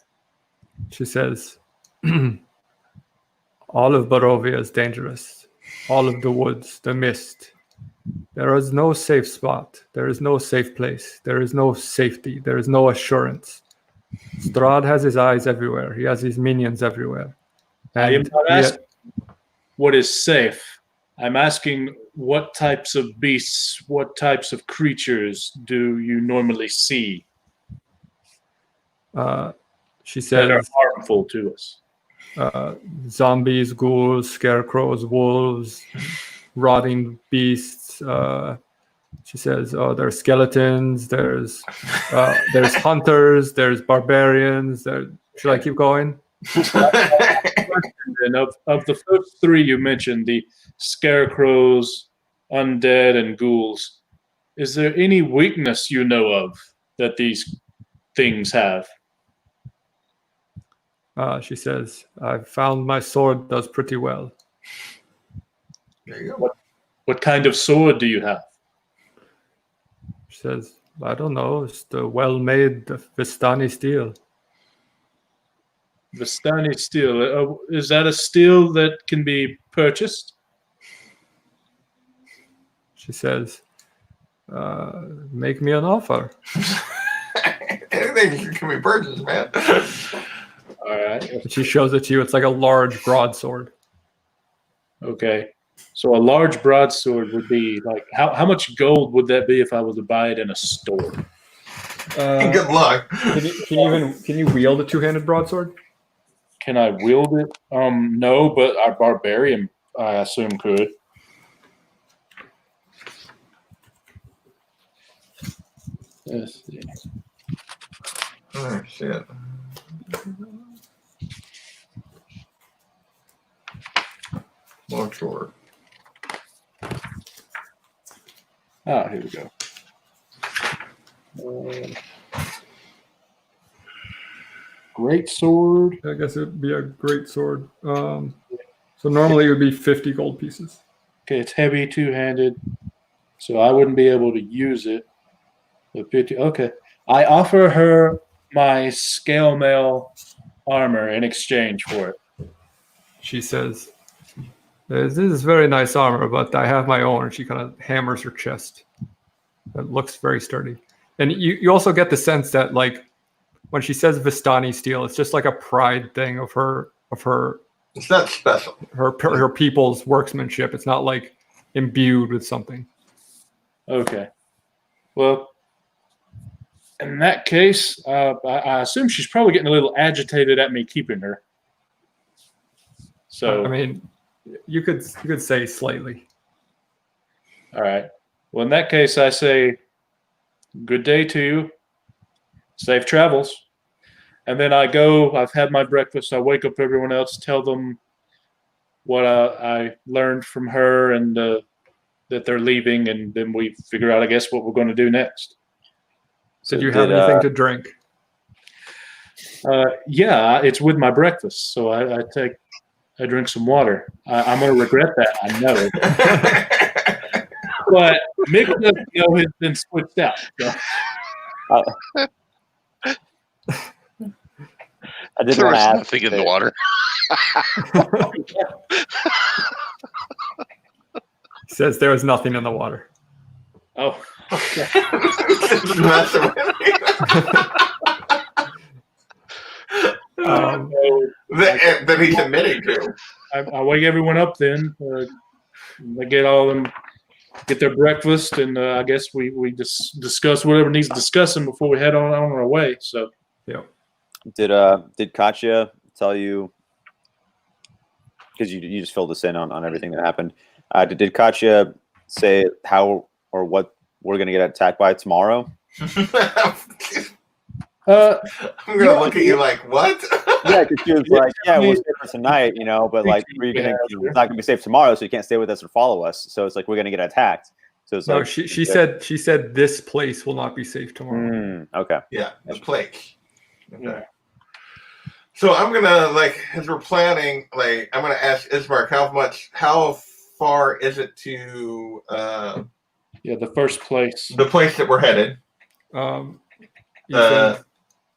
She says, all of Barovia is dangerous. All of the woods, the mist. There is no safe spot. There is no safe place. There is no safety. There is no assurance. Strahd has his eyes everywhere. He has his minions everywhere.
I am not asking what is safe. I'm asking what types of beasts, what types of creatures do you normally see?
She
that are
says,
harmful to us.
zombies, ghouls, scarecrows, wolves, rotting beasts. She says, "Oh, there's skeletons. There's hunters. There's barbarians. Should I keep going?"
And of the first three you mentioned, the scarecrows, undead, and ghouls, is there any weakness you know of that these things have?
She says, "I've found my sword does pretty well."
There you go.
What kind of sword do you have?
She says, "I don't know. It's the well-made Vistani steel."
Vistani steel. Is that a steel that can be purchased?
She says, "Make me an offer."
Anything can be purchased, man.
All right.
And she shows it to you. It's like a large broadsword.
Okay. So a large broadsword would be like how much gold would that be if I was to buy it in a store?
Good luck.
Can you wield a two-handed broadsword?
Can I wield it? No, but our barbarian, I assume, could. Let's see.
Oh shit. Long sword.
Ah, here we go. Great sword.
I guess it would be a great sword. So normally it would be 50 gold pieces.
Okay, it's heavy, two-handed, so I wouldn't be able to use it. But 50. Okay, I offer her my scale mail armor in exchange for it.
She says, "This is very nice armor, but I have my own." And she kind of hammers her chest. It looks very sturdy. And you also get the sense that, like, when she says Vistani steel, it's just like a pride thing of her
It's not special.
her people's workmanship. It's not like imbued with something.
Okay. Well, in that case, I assume she's probably getting a little agitated at me keeping her. So
I mean, you could say slightly.
all right. Well, in that case, I say, good day to you. Safe travels. And then I go, I've had my breakfast. I wake up everyone else, tell them what I learned from her and that they're leaving. And then we figure out, I guess, what we're going to do next.
So do you have anything to drink?
Yeah, it's with my breakfast. So I drink some water. I'm going to regret that. I know it. But Mick doesn't know has been switched out. So.
I didn't
There
want
was
to ask.
nothing in the water.
He says there was nothing in the water.
Oh, okay.
Just messing with that he's admitting to.
I wake everyone up then. They get all of them, get their breakfast, and I guess we just discuss whatever needs discussing before we head on our way. So,
yeah.
Did Katya tell you? Because you just filled us in on everything that happened. Did Katya say how or what we're gonna get attacked by tomorrow?
I'm gonna look at you like, what?
Yeah, because she was like, "Yeah, we'll stay for tonight, but like it's not gonna be safe tomorrow, so you can't stay with us or follow us. So it's like we're gonna get attacked." So it's
No,
like
she said this place will not be safe tomorrow.
Okay.
Yeah, the place. Okay.
yeah.
So I'm gonna as we're planning, I'm gonna ask Ismark how far is it to
The first place.
the place that we're headed?
He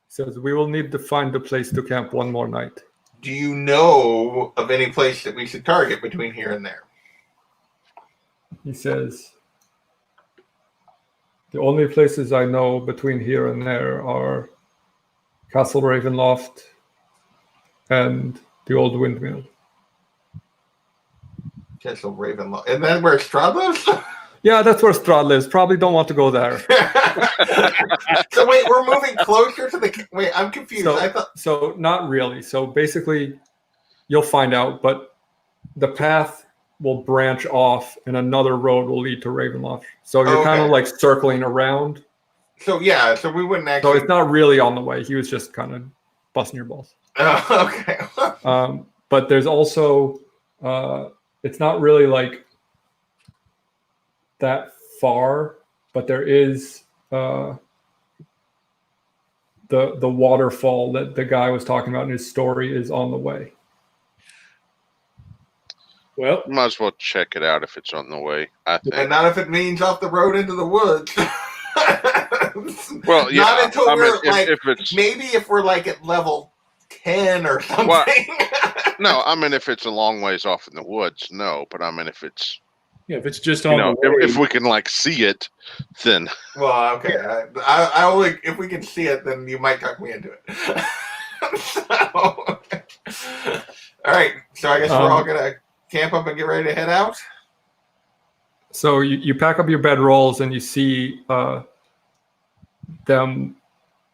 says we will need to find a place to camp one more night.
Do you know of any place that we should target between here and there?
He says the only places I know between here and there are Castle Ravenloft and the old windmill.
Castle Ravenloft. And then where Strahd lives?
Yeah, that's where Strahd lives. Probably don't want to go there.
So wait, we're moving closer to the. Wait, I'm confused.
So not really. So basically, you'll find out, but the path will branch off, and another road will lead to Ravenloft. So you're kind of like circling around.
So yeah, so we wouldn't actually.
So it's not really on the way. He was just kind of busting your balls.
Okay.
But there's also, it's not really like that far, but there is the waterfall that the guy was talking about in his story is on the way.
Well,
Might as well check it out if it's on the way. I think.
And not if it means off the road into the woods.
Well, yeah.
Not until we're
if it's
maybe if we're like at level 10 or something.
Well, no, I mean if it's a long ways off in the woods, no. But I mean if it's
if it's just on the way,
if we can like see it, then.
Well, okay. I only if we can see it, then you might talk me into it. All right. So I guess we're all gonna camp up and get ready to head out.
So you pack up your bedrolls and you see the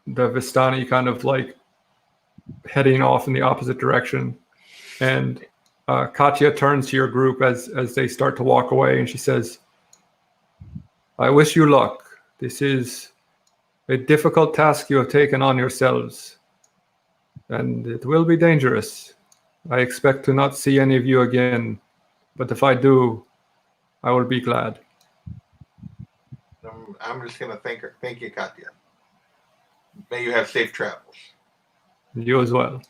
Vistani kind of like heading off in the opposite direction, and Katya turns to your group as they start to walk away, and she says, "I wish you luck. This is a difficult task you have taken on yourselves, and it will be dangerous. I expect to not see any of you again, but if I do, I will be glad."
I'm just gonna thank you, Katya. May you have safe travels.
You as well.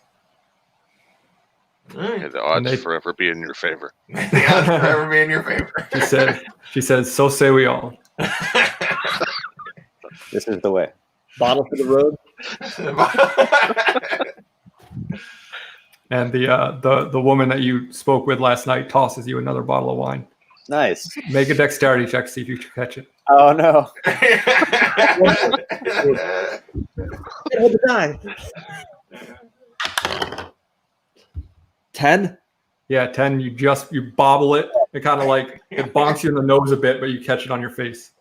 Yeah, the odds forever be in your favor.
The odds forever be in your favor.
She says, so say we all.
This is the way.
Bottle for the road.
And the woman that you spoke with last night tosses you another bottle of wine.
Nice.
Make a dexterity check, see if you can catch it.
Oh no.
Hold the die. 10?
Yeah, 10. You bobble it. It kind of like it bonks you in the nose a bit, but you catch it on your face.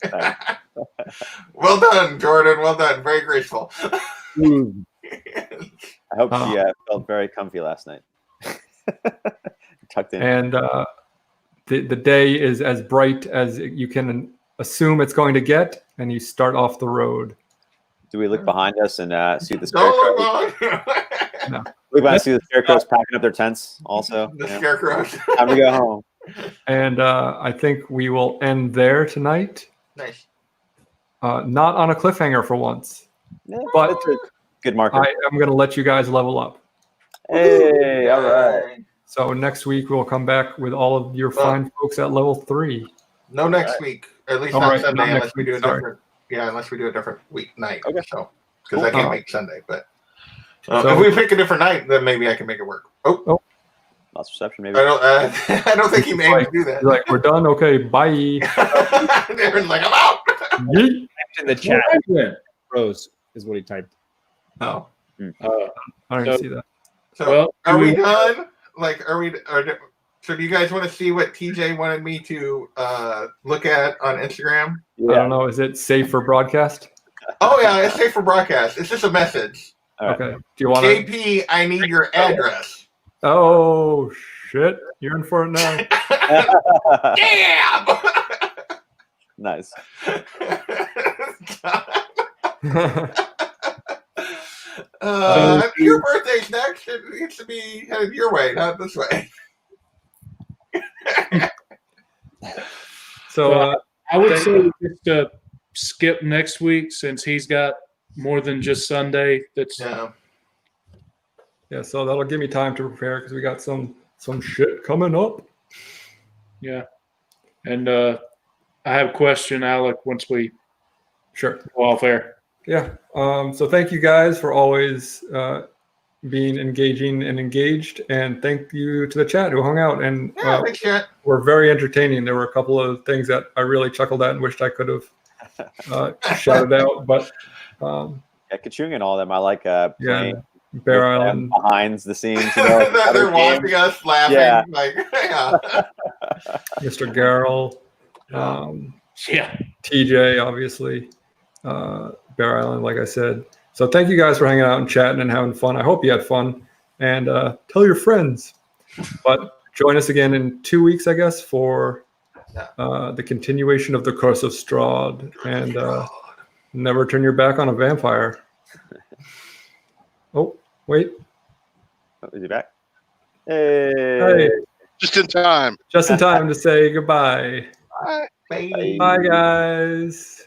Well done, Jordan. Well done. Very graceful.
I hope she felt very comfy last night. Tucked in.
And the day is as bright as you can assume it's going to get, and you start off the road.
Do we look behind us and see the
Don't
scarecrows?
look
No.
We want to see the scarecrows packing up their tents also.
The scarecrows.
Time to go home.
And I think we will end there tonight.
Nice.
Not on a cliffhanger for once.
Yeah,
but
it's a good marker.
I am going to let you guys level up.
Hey, all right.
So next week we'll come back with all of your fine folks at level 3.
No next week. At least
All
not
right,
Sunday,
not
unless
next
we do
week,
a
sorry.
different. Yeah, unless we do a different week night.
Okay.
So because I can't make Sunday, but
So-
if we pick a different night, then maybe I can make it work. Oh,
Lost reception, maybe.
I don't. I don't think he may able to do that.
You're like, we're done. Okay, bye.
Aaron's like, I'm out.
Yeet.
In the chat, Rose is what he typed.
Oh.
I didn't see that.
So
Well,
are we done? Like, so do you guys want to see what TJ wanted me to look at on Instagram?
I don't know. Is it safe for broadcast?
Oh yeah, it's safe for broadcast. It's just a message.
All right.
Okay. Do you want to?
JP, I need your address.
Oh shit! You're in for it now.
Damn.
Nice.
Your birthday's next. It needs to be headed your way, not this way.
So
I would say we just skip next week since he's got more than just Sunday. That's
yeah. So that'll give me time to prepare because we got some shit coming up.
yeah. And I have a question, Alec, once we
Sure.
go off air.
Yeah. So thank you guys for always being engaging and engaged, and thank you to the chat who hung out and
thanks, chat.
were very entertaining. There were a couple of things that I really chuckled at and wished I could have shouted out, but
Yeah, Kachung and all them. I like playing
Bear
with them
Island.
behind the scenes. You know,
They're
other
watching
games.
us laughing.
Yeah.
Like,
Mr. Garrel.
Yeah.
TJ, obviously, Bear Island, like I said. So thank you guys for hanging out and chatting and having fun. I hope you had fun, and tell your friends. But join us again in 2 weeks, I guess, for the continuation of the Curse of Strahd, and never turn your back on a vampire. Oh, wait.
Is he back? Hey.
Hey.
Just in time.
Just in time to say goodbye.
Bye.
Bye.
Bye, guys.